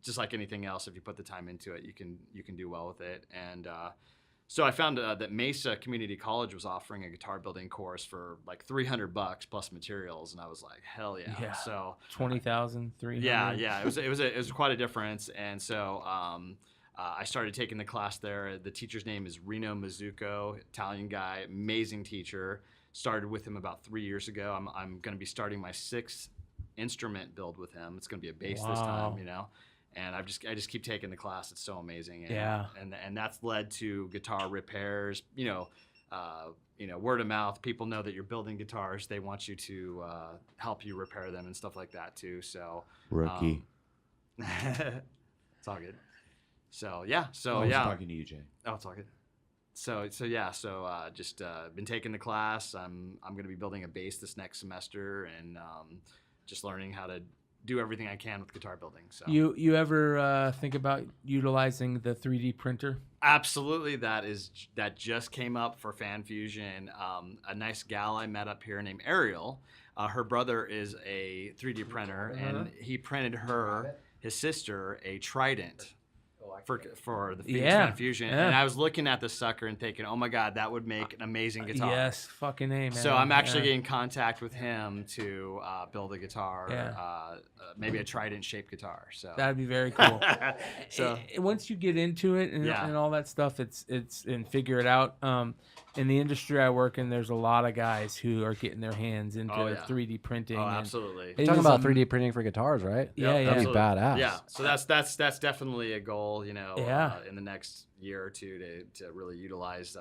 Speaker 6: Just like anything else, if you put the time into it, you can do well with it. And so I found that Mesa Community College was offering a guitar building course for like $300 plus materials, and I was like, hell yeah!
Speaker 3: Yeah.
Speaker 6: So
Speaker 3: 20,000, 300.
Speaker 6: yeah, it was quite a difference. And so I started taking the class there. The teacher's name is Reno Mizuko, Italian guy, amazing teacher. Started with him about 3 years ago. I'm going to be starting my 6th instrument build with him. It's going to be a bass this time, And I just keep taking the class. It's so amazing. And that's led to guitar repairs. Word of mouth. People know that you're building guitars. They want you to help you repair them and stuff like that too. So
Speaker 2: Rookie.
Speaker 6: It's all good. So yeah.
Speaker 2: I was talking to you, Jay.
Speaker 6: Oh, it's all good. So just been taking the class. I'm going to be building a bass this next semester and just learning how to do everything I can with guitar building. So
Speaker 3: You ever think about utilizing the 3D printer?
Speaker 6: absolutely, that just came up for Fan Fusion. A nice gal I met up here named Ariel. Her brother is a 3D printer, and he printed his sister a trident for the Phoenix Fan Fusion. And I was looking at the sucker and thinking, oh my God, that would make an amazing guitar.
Speaker 3: Yes, fucking A, man.
Speaker 6: So I'm actually getting contact with him to build a guitar, maybe a trident-shaped guitar. So
Speaker 3: that'd be very cool.
Speaker 6: So
Speaker 3: once you get into it and all that stuff, it's and figure it out. In the industry I work in, there's a lot of guys who are getting their hands into 3D printing.
Speaker 6: Oh, absolutely.
Speaker 1: You're talking about 3D printing for guitars, right?
Speaker 3: Yeah,
Speaker 1: That'd be badass.
Speaker 6: Yeah, so that's definitely a goal, in the next year or two to really utilize,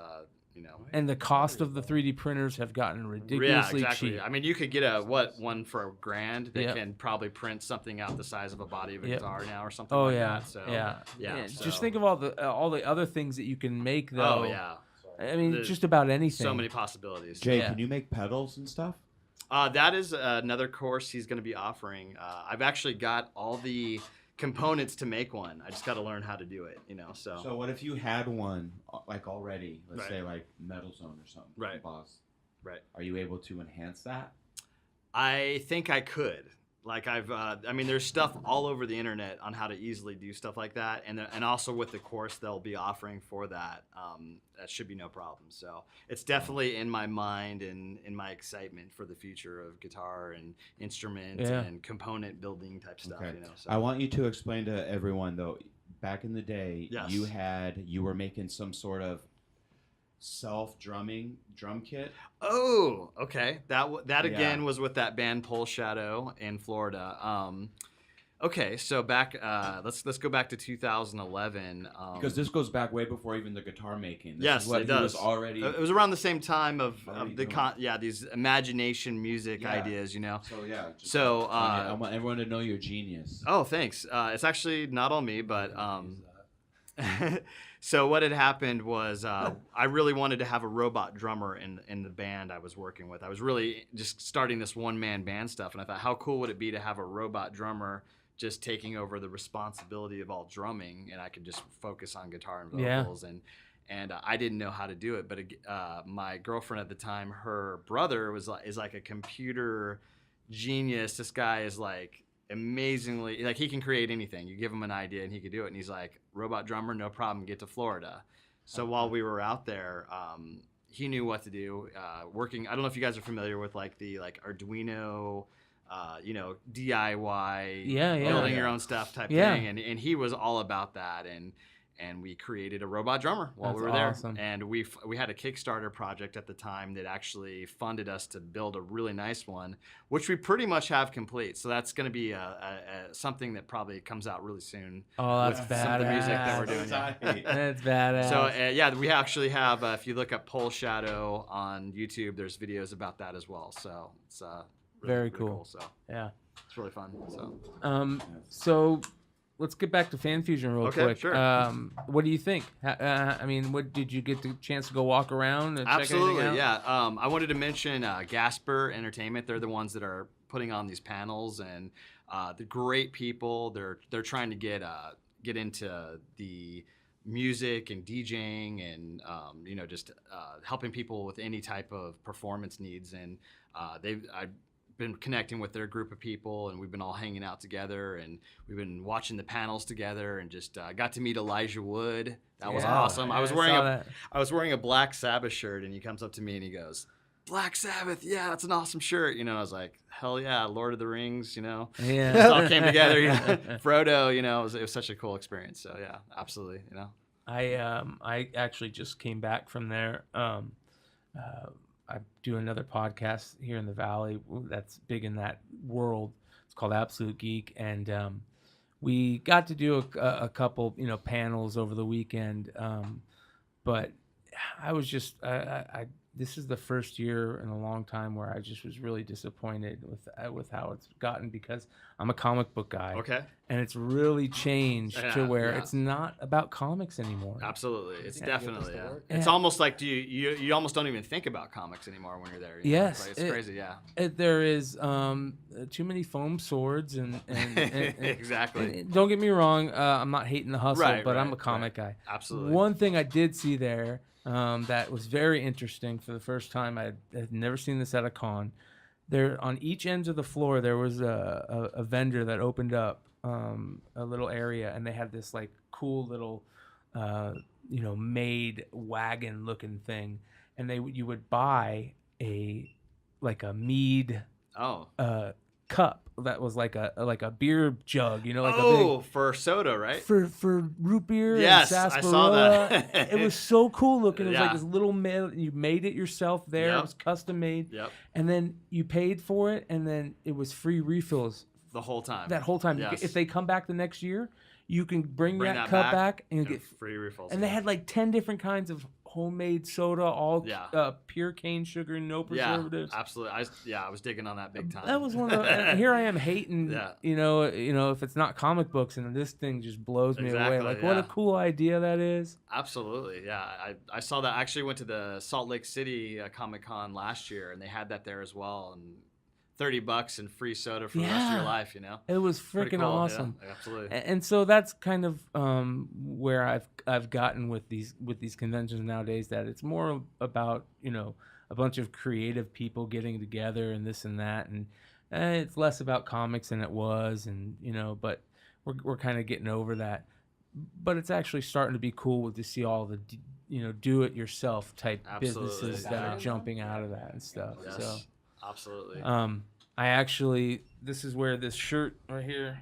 Speaker 3: And the cost of the 3D printers have gotten ridiculously cheap.
Speaker 6: I mean, you could get one for $1,000 that can probably print something out the size of a body of a guitar now or something like that. So so.
Speaker 3: Just think of all the other things that you can make, though.
Speaker 6: Oh yeah.
Speaker 3: I mean, just about anything.
Speaker 6: So many possibilities.
Speaker 2: Jay, can you make pedals and stuff?
Speaker 6: That is another course he's going to be offering. I've actually got all the components to make one. I just got to learn how to do it, So
Speaker 2: what if you had one like already? Let's say like Metal Zone or something.
Speaker 6: Right.
Speaker 2: Boss.
Speaker 6: Right.
Speaker 2: Are you able to enhance that?
Speaker 6: I think I could. Like there's stuff all over the internet on how to easily do stuff like that, and also with the course they'll be offering for that, that should be no problem. So it's definitely in my mind and in my excitement for the future of guitar and instrument and component building type stuff.
Speaker 2: Okay.
Speaker 6: So.
Speaker 2: I want you to explain to everyone though. Back in the day,
Speaker 6: Yes.
Speaker 2: you were making some sort of self-drumming drum kit.
Speaker 6: Oh, okay. That again was with that band Pole Shadow in Florida. Okay, so back let's go back to 2011.
Speaker 2: Because this goes back way before even the guitar making.
Speaker 6: Yes,
Speaker 2: is what
Speaker 6: it does.
Speaker 2: He was already.
Speaker 6: It was around the same time of these imagination music ideas,
Speaker 2: So yeah.
Speaker 6: So
Speaker 2: I want everyone to know you're a genius.
Speaker 6: Oh, thanks. It's actually not on me, but so what had happened was I really wanted to have a robot drummer in the band I was working with. I was really just starting this one-man band stuff, and I thought, how cool would it be to have a robot drummer just taking over the responsibility of all drumming, and I could just focus on guitar and vocals. And I didn't know how to do it, but my girlfriend at the time, her brother is like a computer genius. This guy is like amazingly, like, he can create anything. You give him an idea and he could do it. And he's like, robot drummer, no problem, get to Florida. So while we were out there, he knew what to do. Working, I don't know if you guys are familiar with the Arduino, DIY, building your own stuff type thing. And he was all about that. And we created a robot drummer while we were there. And we had a Kickstarter project at the time that actually funded us to build a really nice one, which we pretty much have complete. So that's going to be something that probably comes out really soon.
Speaker 3: Oh, that's
Speaker 6: with
Speaker 3: badass.
Speaker 6: Some of the music that we're doing.
Speaker 3: That's badass.
Speaker 6: So we actually have, if you look up Pole Shadow on YouTube, there's videos about that as well. So it's really cool. So
Speaker 3: yeah,
Speaker 6: it's really fun.
Speaker 3: So let's get back to Fan Fusion real quick.
Speaker 6: Sure.
Speaker 3: What do you think? What did you get the chance to go walk around and check anything out?
Speaker 6: Yeah. I wanted to mention Gasper Entertainment. They're the ones that are putting on these panels, and the great people. They're trying to get into the music and DJing and just helping people with any type of performance needs. And I've been connecting with their group of people, and we've been all hanging out together, and we've been watching the panels together, and just got to meet Elijah Wood. That was awesome. I was wearing a Black Sabbath shirt, and he comes up to me and he goes, "Black Sabbath, yeah, that's an awesome shirt." I was like, hell yeah, Lord of the Rings,
Speaker 3: Yeah.
Speaker 6: It all came together, Frodo, it was such a cool experience. So yeah, absolutely,
Speaker 3: I actually just came back from there. I do another podcast here in the Valley that's big in that world. It's called Absolute Geek, and we got to do a couple, panels over the weekend. But I was just, this is the first year in a long time where I just was really disappointed with how it's gotten, because I'm a comic book guy.
Speaker 6: Okay.
Speaker 3: And it's really changed to where
Speaker 6: Yeah.
Speaker 3: it's not about comics anymore.
Speaker 6: Absolutely. It's definitely,
Speaker 1: Yeah.
Speaker 6: It's almost like you almost don't even think about comics anymore when you're there. You know?
Speaker 3: Yes.
Speaker 6: It's crazy, yeah.
Speaker 3: There is too many foam swords and
Speaker 6: Exactly.
Speaker 3: and don't get me wrong, I'm not hating the hustle,
Speaker 6: Right,
Speaker 3: but I'm a
Speaker 6: right,
Speaker 3: comic guy.
Speaker 6: Absolutely.
Speaker 3: One thing I did see there that was very interesting for the first time, I had never seen this at a con. There, on each end of the floor, there was a vendor that opened up a little area, and they had this like cool little, made wagon looking thing, and you would buy a mead cup that was like a beer jug, like a big,
Speaker 6: for soda, right?
Speaker 3: for root beer.
Speaker 6: Yes,
Speaker 3: and
Speaker 6: I saw
Speaker 3: sarsaparilla.
Speaker 6: that.
Speaker 3: It was so cool looking. It was like
Speaker 6: Yeah.
Speaker 3: this little you made it yourself there.
Speaker 6: Yep.
Speaker 3: It was custom made.
Speaker 6: Yep.
Speaker 3: And then you paid for it, and then it was free refills
Speaker 6: The whole time.
Speaker 3: that whole time.
Speaker 6: Yes.
Speaker 3: If they come back the next year, you can bring
Speaker 6: Bring
Speaker 3: that
Speaker 6: that
Speaker 3: cup
Speaker 6: back
Speaker 3: back and you
Speaker 6: and
Speaker 3: get.
Speaker 6: free refills.
Speaker 3: And they had like 10 different kinds of homemade soda, all
Speaker 6: Yeah.
Speaker 3: pure cane sugar, no
Speaker 6: yeah,
Speaker 3: preservatives.
Speaker 6: absolutely. I was digging on that big time.
Speaker 3: That was one of the. And here I am hating.
Speaker 6: Yeah.
Speaker 3: If it's not comic books, and this thing just blows me away.
Speaker 6: Exactly,
Speaker 3: Like, what a
Speaker 6: yeah.
Speaker 3: cool idea that is.
Speaker 6: Absolutely, yeah. I saw that. I actually went to the Salt Lake City Comic Con last year, and they had that there as well. And $30 and free soda for the rest of your life.
Speaker 3: It was
Speaker 6: Pretty
Speaker 3: freaking
Speaker 6: cool,
Speaker 3: awesome.
Speaker 6: Yeah, absolutely.
Speaker 3: And so that's kind of where I've gotten with these conventions nowadays, that it's more about a bunch of creative people getting together and this and that, and it's less about comics than it was, and but we're kind of getting over that. But it's actually starting to be cool to see all the do it yourself type
Speaker 6: Absolutely,
Speaker 3: businesses that
Speaker 6: yeah.
Speaker 3: are jumping out of that and stuff.
Speaker 6: Yes,
Speaker 3: So
Speaker 6: absolutely.
Speaker 3: this is where this shirt right here.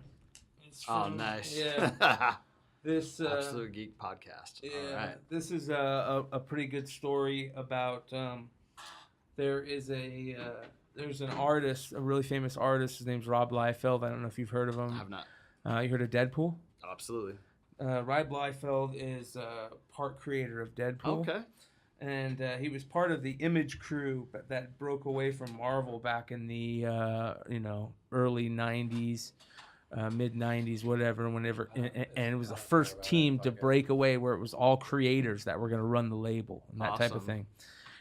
Speaker 3: It's
Speaker 6: Oh,
Speaker 3: from.
Speaker 6: nice.
Speaker 3: Yeah. This
Speaker 6: Absolute Geek Podcast.
Speaker 3: yeah,
Speaker 6: All right.
Speaker 3: this is a pretty good story about there's an artist, a really famous artist. His name's Rob Liefeld. I don't know if you've heard of him.
Speaker 6: I have not.
Speaker 3: You heard of Deadpool?
Speaker 6: Absolutely.
Speaker 3: Rob Liefeld is part creator of Deadpool.
Speaker 6: Okay.
Speaker 3: And he was part of the Image crew that broke away from Marvel back in the early 90s, mid 90s, whatever, whenever, and it was the first team to break away where it was all creators that were going to run the label and that type of
Speaker 6: Awesome.
Speaker 3: thing.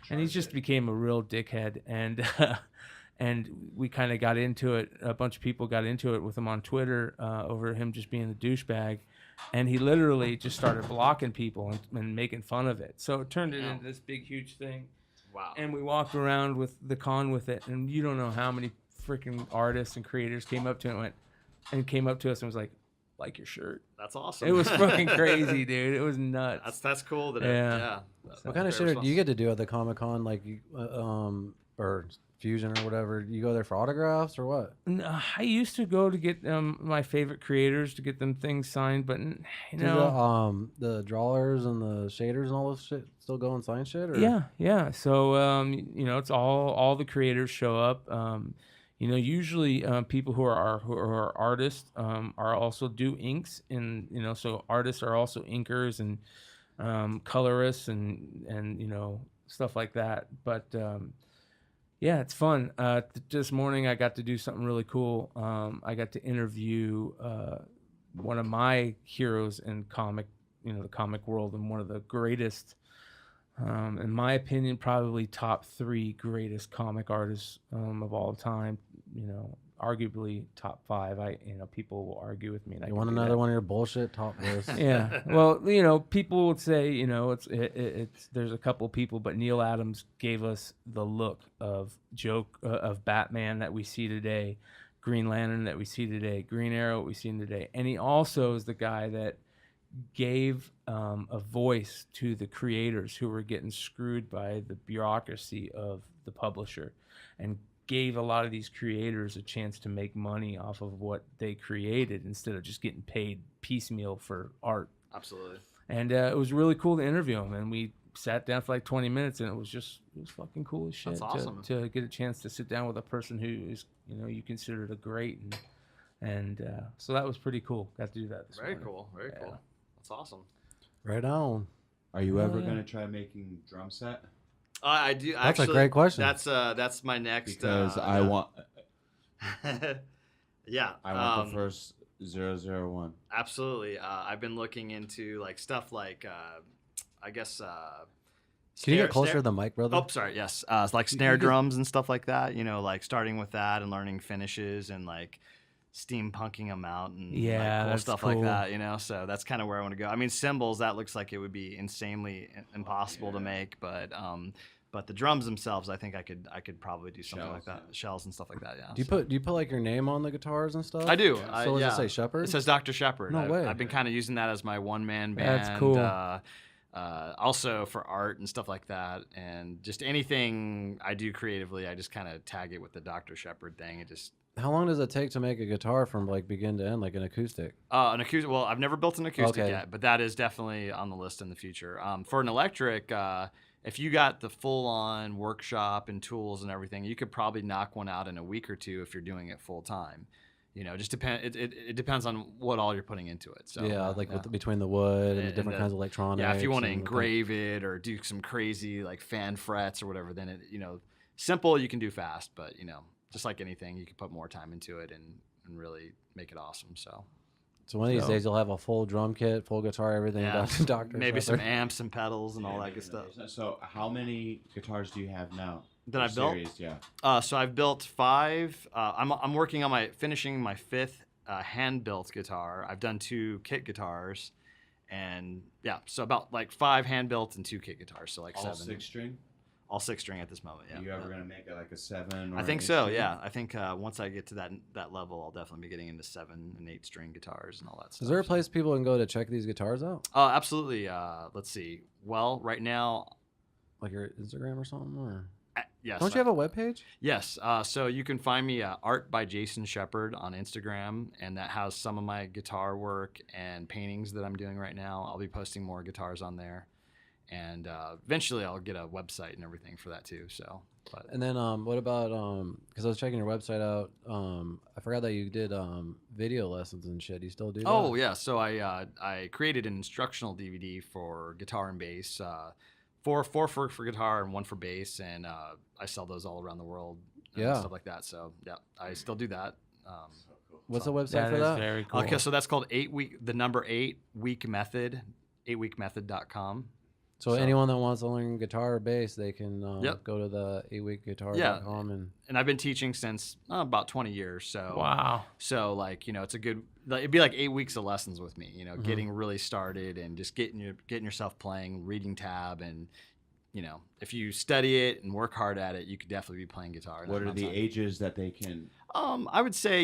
Speaker 3: And he just became a real dickhead, and we kind of got into it. A bunch of people got into it with him on Twitter over him just being a douchebag. And he literally just started blocking people and making fun of it. So it turned it into this big, huge thing.
Speaker 6: Wow.
Speaker 3: And we walked around with the con with it, and you don't know how many freaking artists and creators came up to us and was like your shirt.
Speaker 6: That's awesome.
Speaker 3: It was fucking crazy, dude. It was nuts.
Speaker 6: That's cool.
Speaker 3: Yeah.
Speaker 1: What kind of shit do you get to do at the Comic Con, like or Fusion or whatever? You go there for autographs or what?
Speaker 3: I used to go to get my favorite creators to get them things signed, but
Speaker 1: Do the drawers and the shaders and all this shit still go and sign shit? Or?
Speaker 3: Yeah. So it's all the creators show up. Usually people who are artists are also do inks, and so artists are also inkers and colorists and stuff like that. But yeah, it's fun. This morning I got to do something really cool. I got to interview one of my heroes in the comic world, and one of the greatest, in my opinion, probably top 3 greatest comic artists of all time. Arguably top 5. People will argue with me. And
Speaker 1: You want another one of your bullshit top lists?
Speaker 3: Yeah. Well, people would say, it's there's a couple people, but Neal Adams gave us the look of Batman that we see today, Green Lantern that we see today, Green Arrow we see today, and he also is the guy that gave a voice to the creators who were getting screwed by the bureaucracy of the publisher, and gave a lot of these creators a chance to make money off of what they created instead of just getting paid piecemeal for art.
Speaker 6: Absolutely.
Speaker 3: And it was really cool to interview him, and we sat down for like 20 minutes, and it was fucking cool as shit.
Speaker 6: That's awesome.
Speaker 3: to get a chance to sit down with a person who is you considered a great, and so that was pretty cool. Got to do that this morning.
Speaker 6: Very cool. Very cool. That's awesome.
Speaker 1: Right on.
Speaker 2: Are you ever
Speaker 3: yeah.
Speaker 2: going to try making drum set?
Speaker 6: I do.
Speaker 1: That's
Speaker 6: actually,
Speaker 1: a great question.
Speaker 6: That's my next.
Speaker 2: Because I want
Speaker 6: yeah.
Speaker 2: I want the first 001.
Speaker 6: Absolutely. I've been looking into like stuff like I guess.
Speaker 1: Can you get closer to the mic, brother?
Speaker 6: Oh, sorry. Yes. It's like snare drums and stuff like that. You know, like starting with that and learning finishes and like steampunking them out and like cool
Speaker 3: that's
Speaker 6: stuff
Speaker 3: cool.
Speaker 6: like that. You know, so that's kind of where I want to go. I mean, cymbals, that looks like it would be insanely impossible to make, but the drums themselves, I think I could probably do something like that. Shells and stuff like that. Yeah.
Speaker 1: Do you put like your name on the guitars and stuff?
Speaker 6: I do.
Speaker 1: So does it say Sheperd?
Speaker 6: It says Dr. Sheperd.
Speaker 1: No way.
Speaker 6: I've been kind of using that as my one-man band.
Speaker 3: That's cool.
Speaker 6: Also for art and stuff like that, and just anything I do creatively, I just kind of tag it with the Dr. Sheperd thing. It just
Speaker 1: How long does it take to make a guitar from like begin to end, like an acoustic?
Speaker 6: an acoustic. Well, I've never built an acoustic
Speaker 1: Okay.
Speaker 6: yet, but that is definitely on the list in the future. For an electric, if you got the full-on workshop and tools and everything, you could probably knock one out in a week or two if you're doing it full time. You know, just it depends on what all you're putting into it. So
Speaker 1: Yeah, like between the wood and the different kinds of electronics.
Speaker 6: Yeah, if you want to
Speaker 1: and
Speaker 6: engrave it or do some crazy like fan frets or whatever, then simple you can do fast, but just like anything, you can put more time into it and really make it awesome. So
Speaker 1: one of these days you'll have a full drum kit, full guitar, everything.
Speaker 6: yeah,
Speaker 1: Dr.
Speaker 6: maybe
Speaker 1: Sheperd.
Speaker 6: some amps and pedals and all that good stuff.
Speaker 2: So how many guitars do you have now?
Speaker 6: That I've built?
Speaker 2: Series, yeah.
Speaker 6: So I've built 5. I'm working on finishing my 5th hand-built guitar. I've done 2 kit guitars, and yeah, so about like 5 hand-built and 2 kit guitars, so like
Speaker 2: All
Speaker 6: 7.
Speaker 2: 6-string?
Speaker 6: All 6-string at this moment. Yeah.
Speaker 2: Are you ever gonna make it like a 7? Or
Speaker 6: I think
Speaker 2: an
Speaker 6: so.
Speaker 2: 8-string?
Speaker 6: Yeah, I think once I get to that level, I'll definitely be getting into 7 and 8-string guitars and all that stuff.
Speaker 1: Is there a place people can go to check these guitars out?
Speaker 6: Absolutely. Let's see. Well, right now,
Speaker 1: Like your Instagram or something? Or
Speaker 6: yes.
Speaker 1: don't you have a webpage?
Speaker 6: Yes. So you can find me Art by Jason Sheperd on Instagram, and that has some of my guitar work and paintings that I'm doing right now. I'll be posting more guitars on there, and eventually I'll get a website and everything for that too. So,
Speaker 1: And then what about because I was checking your website out. I forgot that you did video lessons and shit. You still do that?
Speaker 6: Oh yeah. So I created an instructional DVD for guitar and bass. Four for guitar and 1 for bass, and I sell those all around the world and stuff like that. So yeah, I still do that.
Speaker 1: What's the website
Speaker 3: That
Speaker 1: for
Speaker 3: is
Speaker 1: that?
Speaker 3: very cool.
Speaker 6: Okay, so that's called 8week method, 8weekmethod.com.
Speaker 1: So anyone that wants to learn guitar or bass, they can
Speaker 6: Yep.
Speaker 1: go to the 8weekguitar.com
Speaker 6: and I've been teaching since about 20 years. So
Speaker 3: Wow.
Speaker 6: So like it's a good. It'd be like 8 weeks of lessons with me. Getting really started and just getting yourself playing, reading tab, and if you study it and work hard at it, you could definitely be playing guitar.
Speaker 2: What are the ages that they can?
Speaker 6: I would say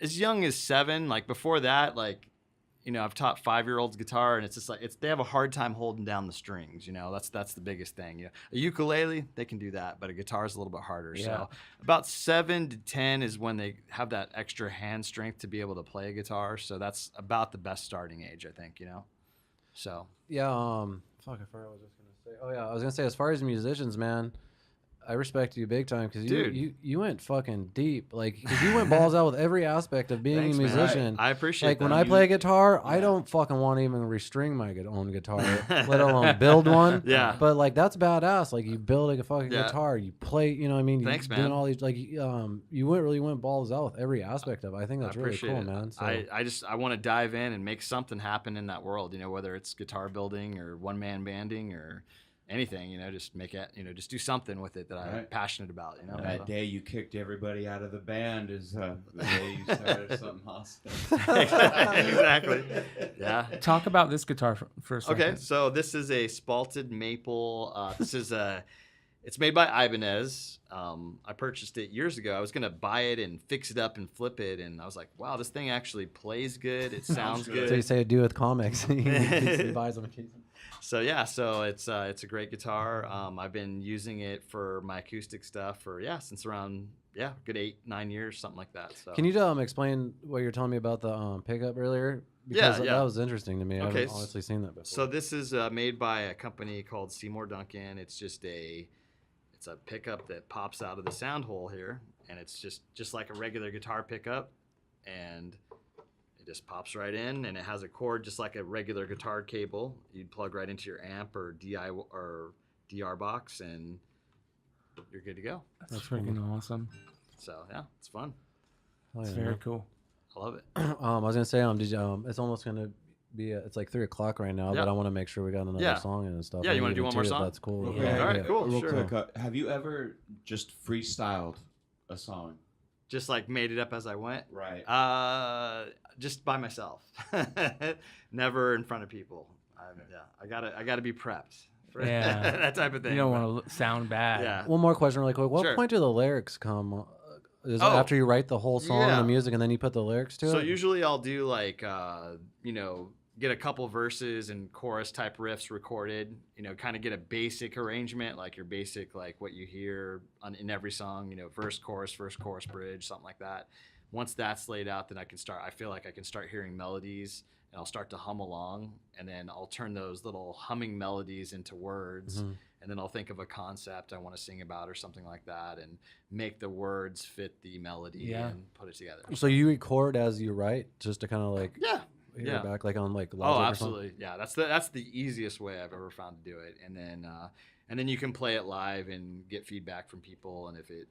Speaker 6: as young as 7. Like before that, like. I've taught 5-year-olds guitar, and it's just like they have a hard time holding down the strings. That's the biggest thing. A ukulele, they can do that, but a guitar is a little bit harder.
Speaker 3: Yeah.
Speaker 6: So about 7 to 10 is when they have that extra hand strength to be able to play a guitar. So that's about the best starting age, I think. So
Speaker 1: Yeah. Fuck, I forgot what I was just gonna say. Oh yeah, I was gonna say as far as musicians, man, I respect you big time because you went fucking deep. Like 'cause you went balls out with every aspect of being
Speaker 6: Thanks,
Speaker 1: a
Speaker 6: man.
Speaker 1: musician.
Speaker 6: I appreciate
Speaker 1: like
Speaker 6: that.
Speaker 1: when I play a guitar, I don't fucking want to even restring my own guitar, let alone build one.
Speaker 6: Yeah.
Speaker 1: But like that's badass. Like you build a fucking guitar, you play. You know what I mean?
Speaker 6: Thanks,
Speaker 1: You're
Speaker 6: man.
Speaker 1: doing all these like you went balls out with every aspect of it. I think that's
Speaker 6: I
Speaker 1: really
Speaker 6: appreciate
Speaker 1: cool,
Speaker 6: it.
Speaker 1: man. So,
Speaker 6: I want to dive in and make something happen in that world. Whether it's guitar building or one-man banding or anything, just make it, just do something with it that I'm passionate about,
Speaker 2: That day you kicked everybody out of the band is the day you started something awesome.
Speaker 6: Exactly. Yeah.
Speaker 3: Talk about this guitar for a second.
Speaker 6: Okay, so this is a spalted maple. It's made by Ibanez. I purchased it years ago. I was gonna buy it and fix it up and flip it, and I was like, wow, this thing actually plays good. It sounds good.
Speaker 1: so you say do with comics. He buys them and keeps them.
Speaker 6: So yeah, so it's a great guitar. I've been using it for my acoustic stuff since around good 8-9 years, something like that. So
Speaker 1: Can you explain what you're telling me about the pickup earlier? Because
Speaker 6: Yeah.
Speaker 1: that was interesting to me. I
Speaker 6: Okay,
Speaker 1: haven't honestly seen that before.
Speaker 6: So this is made by a company called Seymour Duncan. It's just it's a pickup that pops out of the sound hole here, and it's just like a regular guitar pickup, and it just pops right in, and it has a cord just like a regular guitar cable. You'd plug right into your amp or DR box, and you're good to go.
Speaker 3: That's freaking awesome.
Speaker 6: So yeah, it's fun.
Speaker 1: Oh,
Speaker 3: It's
Speaker 1: yeah,
Speaker 3: very
Speaker 1: man.
Speaker 3: cool.
Speaker 6: I love it.
Speaker 1: I was gonna say, did you, it's almost gonna be, it's like 3:00 right now,
Speaker 6: Yeah.
Speaker 1: but I want to make sure we got another
Speaker 6: Yeah.
Speaker 1: song and stuff.
Speaker 6: Yeah, you wanna
Speaker 1: want
Speaker 6: do one more song?
Speaker 1: That's cool.
Speaker 2: Real
Speaker 1: Yeah,
Speaker 2: quick.
Speaker 6: All right,
Speaker 1: yeah.
Speaker 6: cool.
Speaker 2: Real
Speaker 6: Sure.
Speaker 2: quick, have you ever just freestyled a song?
Speaker 6: Just like made it up as I went.
Speaker 2: Right.
Speaker 6: Just by myself. Never in front of people. I gotta be prepped for
Speaker 3: Yeah.
Speaker 6: that type of thing.
Speaker 3: You don't want to sound bad.
Speaker 6: Yeah.
Speaker 1: One more question, really quick. What
Speaker 6: Sure.
Speaker 1: point do the lyrics come? Is it
Speaker 6: Oh.
Speaker 1: after you write the whole song and
Speaker 6: Yeah.
Speaker 1: the music, and then you put the lyrics to
Speaker 6: So
Speaker 1: it?
Speaker 6: usually I'll do like get a couple verses and chorus type riffs recorded, kind of get a basic arrangement, like your basic, like what you hear in every song, verse, chorus, bridge, something like that. Once that's laid out, then I feel like I can start hearing melodies, and I'll start to hum along, and then I'll turn those little humming melodies into words.
Speaker 1: Mhm.
Speaker 6: And then I'll think of a concept I want to sing about or something like that, and make the words fit the melody
Speaker 3: Yeah.
Speaker 6: and put it together.
Speaker 1: So you record as you write, just to kind of like
Speaker 6: Yeah.
Speaker 1: hear
Speaker 6: Yeah.
Speaker 1: it back, like on like Logic
Speaker 6: Oh,
Speaker 1: or something?
Speaker 6: absolutely. Yeah, that's the easiest way I've ever found to do it. And then you can play it live and get feedback from people, and if it,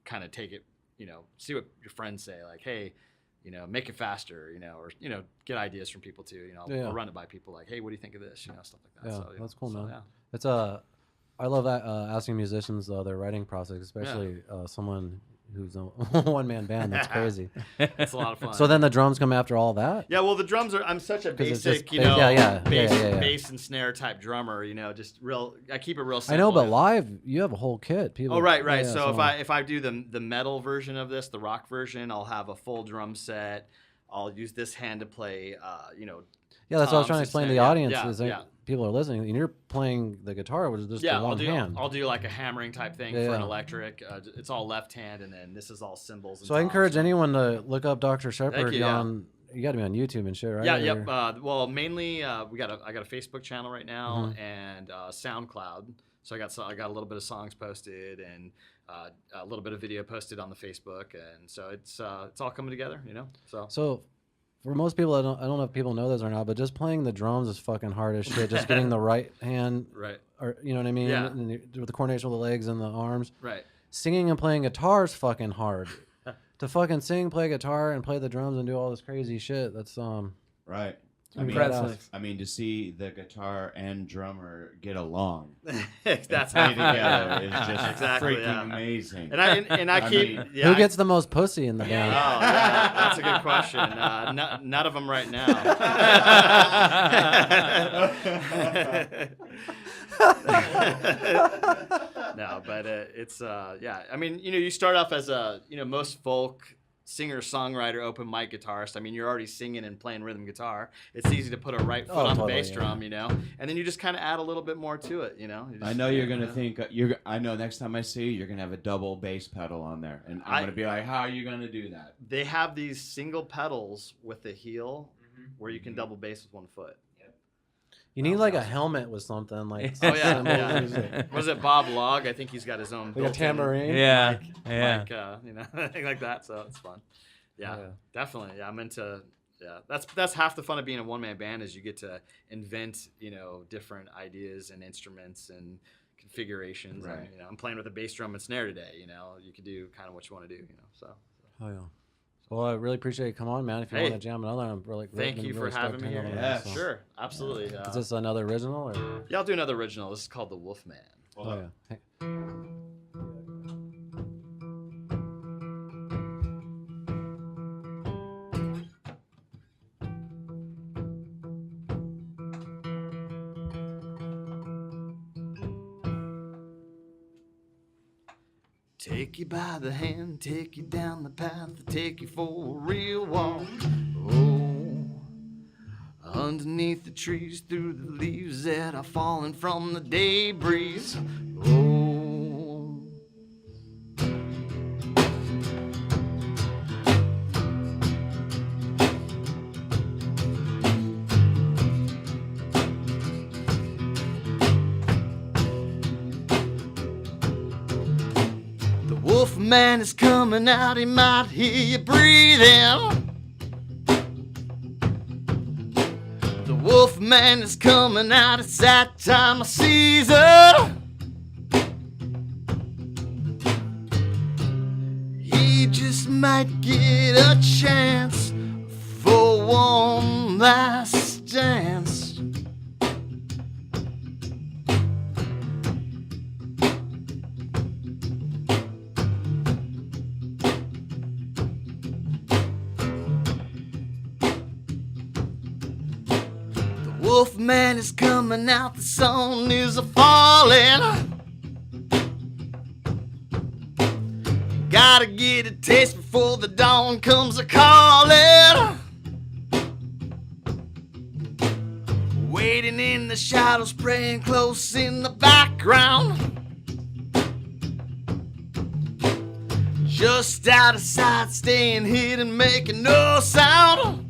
Speaker 6: kind of take it, see what your friends say, like, hey, make it faster, or get ideas from people too.
Speaker 1: Yeah.
Speaker 6: I'll run it by people, like, hey, what do you think of this? Stuff like that.
Speaker 1: Yeah,
Speaker 6: So,
Speaker 1: that's cool, man.
Speaker 6: Yeah.
Speaker 1: It's I love that, asking musicians their writing process, especially someone who's a one-man band. That's crazy.
Speaker 6: It's a lot of fun.
Speaker 1: So then the drums come after all that?
Speaker 6: Yeah, well, the drums I'm such a
Speaker 1: 'Cause it's
Speaker 6: basic,
Speaker 1: just yeah.
Speaker 6: bass and snare type drummer, just real. I keep it real simple.
Speaker 1: I know, but live you have a whole kit. People.
Speaker 6: Oh, right.
Speaker 1: Yeah,
Speaker 6: So if I do the metal version of this, the rock version, I'll have a full drum set. I'll use this hand to play,
Speaker 1: yeah, that's what I was
Speaker 6: toms
Speaker 1: trying to
Speaker 6: and
Speaker 1: explain to
Speaker 6: snare.
Speaker 1: the audience.
Speaker 6: Yeah,
Speaker 1: is that
Speaker 6: yeah.
Speaker 1: people are listening, and you're playing the guitar with just the one hand.
Speaker 6: I'll do like a hammering type thing
Speaker 1: Yeah,
Speaker 6: for an
Speaker 1: yeah.
Speaker 6: electric. It's all left hand, and then this is all cymbals. And
Speaker 1: So I
Speaker 6: toms.
Speaker 1: encourage anyone to look up Dr. Sheperd
Speaker 6: you, yeah.
Speaker 1: on. You got to be on YouTube and shit, right?
Speaker 6: Yeah,
Speaker 1: Or-
Speaker 6: yep. Well, mainly I got a Facebook channel right now and SoundCloud. So I got a little bit of songs posted and a little bit of video posted on the Facebook, and so it's all coming together, So
Speaker 1: for most people, I don't know if people know this or not, but just playing the drums is fucking hard as shit. Just getting the right hand,
Speaker 6: right,
Speaker 1: or you know what I mean?
Speaker 6: Yeah.
Speaker 1: And with the coordination with the legs and the arms.
Speaker 6: right.
Speaker 1: Singing and playing guitar is fucking hard. To fucking sing, play guitar, and play the drums and do all this crazy shit. That's
Speaker 2: Right.
Speaker 3: Impressive.
Speaker 2: I mean, to see the guitar and drummer get along
Speaker 6: That's
Speaker 2: play
Speaker 6: how
Speaker 2: together is just
Speaker 6: Exactly,
Speaker 2: freaking
Speaker 6: yeah.
Speaker 2: amazing.
Speaker 6: And I keep
Speaker 2: mean,
Speaker 6: yeah,
Speaker 1: who gets the most pussy in the
Speaker 6: Oh,
Speaker 1: band?
Speaker 6: yeah, that's a good question. None of them right now. No, but it's yeah. I mean, you start off as most folk singer songwriter open mic guitarist. I mean, you're already singing and playing rhythm guitar. It's easy to put a right foot on
Speaker 1: totally,
Speaker 6: the bass
Speaker 1: yeah.
Speaker 6: drum, and then you just kind of add a little bit more to it.
Speaker 2: I know you're gonna think I know next time I see you, you're gonna have a double bass pedal on there, and I'm gonna be like, how are you gonna do that?
Speaker 6: They have these single pedals with the heel where you can double bass with one foot.
Speaker 1: You need like a helmet with something like.
Speaker 6: Oh yeah,
Speaker 1: cymbals.
Speaker 6: yeah. Was it Bob Log? I think he's got his own
Speaker 1: Like a
Speaker 6: built-in
Speaker 1: tambourine.
Speaker 3: Yeah.
Speaker 6: mic, thing like that. So it's fun. Yeah,
Speaker 1: Yeah.
Speaker 6: definitely. Yeah, I'm into. Yeah, that's half the fun of being a one-man band is you get to invent different ideas and instruments and configurations.
Speaker 2: Right.
Speaker 6: And, I'm playing with a bass drum and snare today. You could do kind of what you want to do. So.
Speaker 1: Oh yeah. Well, I really appreciate you. Come on, man. If you
Speaker 6: Hey.
Speaker 1: want to jam another, I'm really.
Speaker 6: Thank you for having me here.
Speaker 2: Yeah,
Speaker 6: Sure, absolutely.
Speaker 1: Is this another original or?
Speaker 6: Yeah, I'll do another original. This is called The Wolfman.
Speaker 1: Oh yeah. Hey.
Speaker 5: Take you by the hand, take you down the path, take you for a real walk. Oh, underneath the trees, through the leaves that are falling from the day breeze. Oh, the wolf man is coming out, he might hear you breathing. The wolf wolfman is coming out, it's that time of season. He just might get a chance for one last dance. Wolfman is coming out, the sun is a-falling. Gotta get a taste before the dawn comes a-calling. Waiting in the shadows, praying close in the background. Just out of sight, staying hidden, making no sound.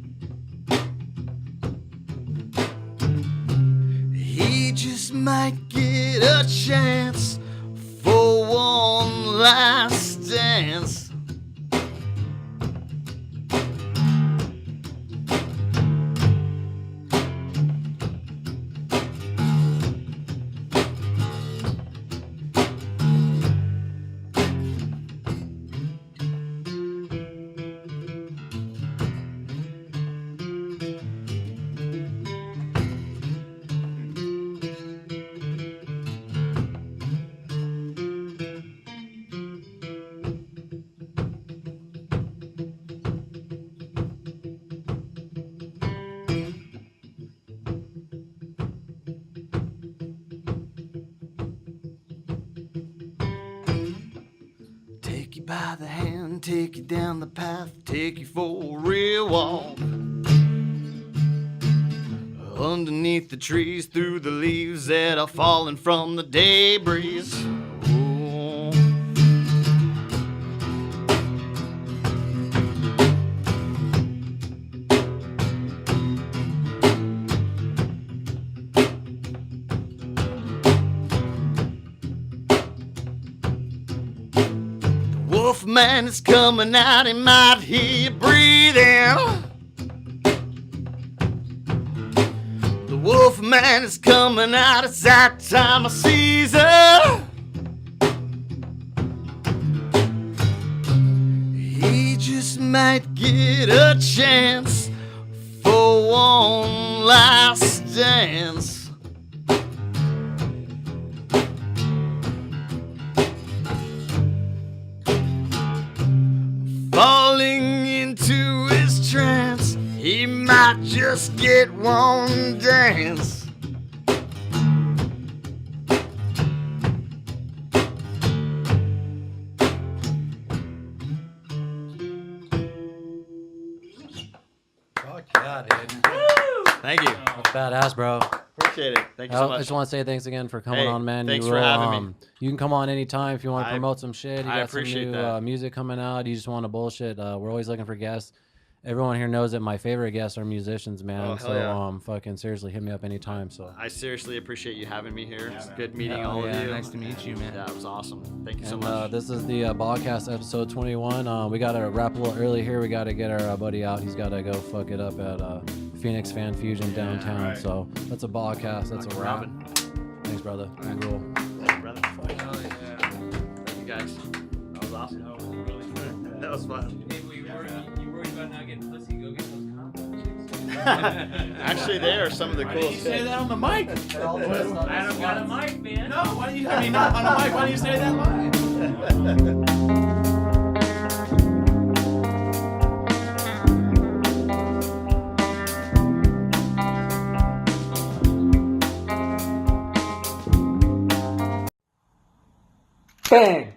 Speaker 5: He just might get a chance for one last dance. Take you by the hand, take you down the path, take you for a real walk. Underneath the trees, through the leaves that are falling from the day breeze. Ooh. Wolfman is coming out, he might hear you breathing. The wolfman is coming out, it's that time of season. He just might get a chance for one last dance. Falling into his trance, he might just get one dance.
Speaker 1: Fuck yeah, dude.
Speaker 6: Thank you.
Speaker 1: That's badass, bro.
Speaker 6: Appreciate it. Thank you so
Speaker 1: I
Speaker 6: much.
Speaker 1: just want to say thanks again for coming
Speaker 6: Hey,
Speaker 1: on, man.
Speaker 6: thanks
Speaker 1: You
Speaker 6: for
Speaker 1: will,
Speaker 6: having me.
Speaker 1: You can come on anytime if you want to
Speaker 6: I-
Speaker 1: promote some shit. You
Speaker 6: I
Speaker 1: got some
Speaker 6: appreciate
Speaker 1: new
Speaker 6: that.
Speaker 1: music coming out. You just want to bullshit. We're always looking for guests. Everyone here knows that my favorite guests are musicians, man.
Speaker 6: Oh, hell
Speaker 1: so
Speaker 6: yeah.
Speaker 1: fucking seriously, hit me up anytime. So
Speaker 6: I seriously appreciate you having me here. It's
Speaker 2: man.
Speaker 6: good meeting
Speaker 1: Hell
Speaker 6: all
Speaker 1: yeah,
Speaker 6: of you.
Speaker 3: Nice to meet you, man.
Speaker 6: Yeah, it was awesome. Thank you so
Speaker 1: and
Speaker 6: much.
Speaker 1: this is the Bogcast episode 21. We got to wrap a little early here. We got to get our buddy out. He's got to go fuck it up at Phoenix Fan Fusion downtown.
Speaker 2: right.
Speaker 1: So that's a Bogcast. That's a wrap.
Speaker 6: Robin.
Speaker 1: Thanks, brother. You rule.
Speaker 6: Thank you, brother. Thank you guys. That was awesome. That was fun.
Speaker 7: Hey, you worried about not getting pussy? Go get those condoms.
Speaker 6: Actually, they are some of the coolest
Speaker 4: Say
Speaker 6: things.
Speaker 4: that on the mic.
Speaker 7: I don't got a mic, man.
Speaker 4: No, why do you? I mean, not on the mic. Why don't you say that live?
Speaker 3: Bang!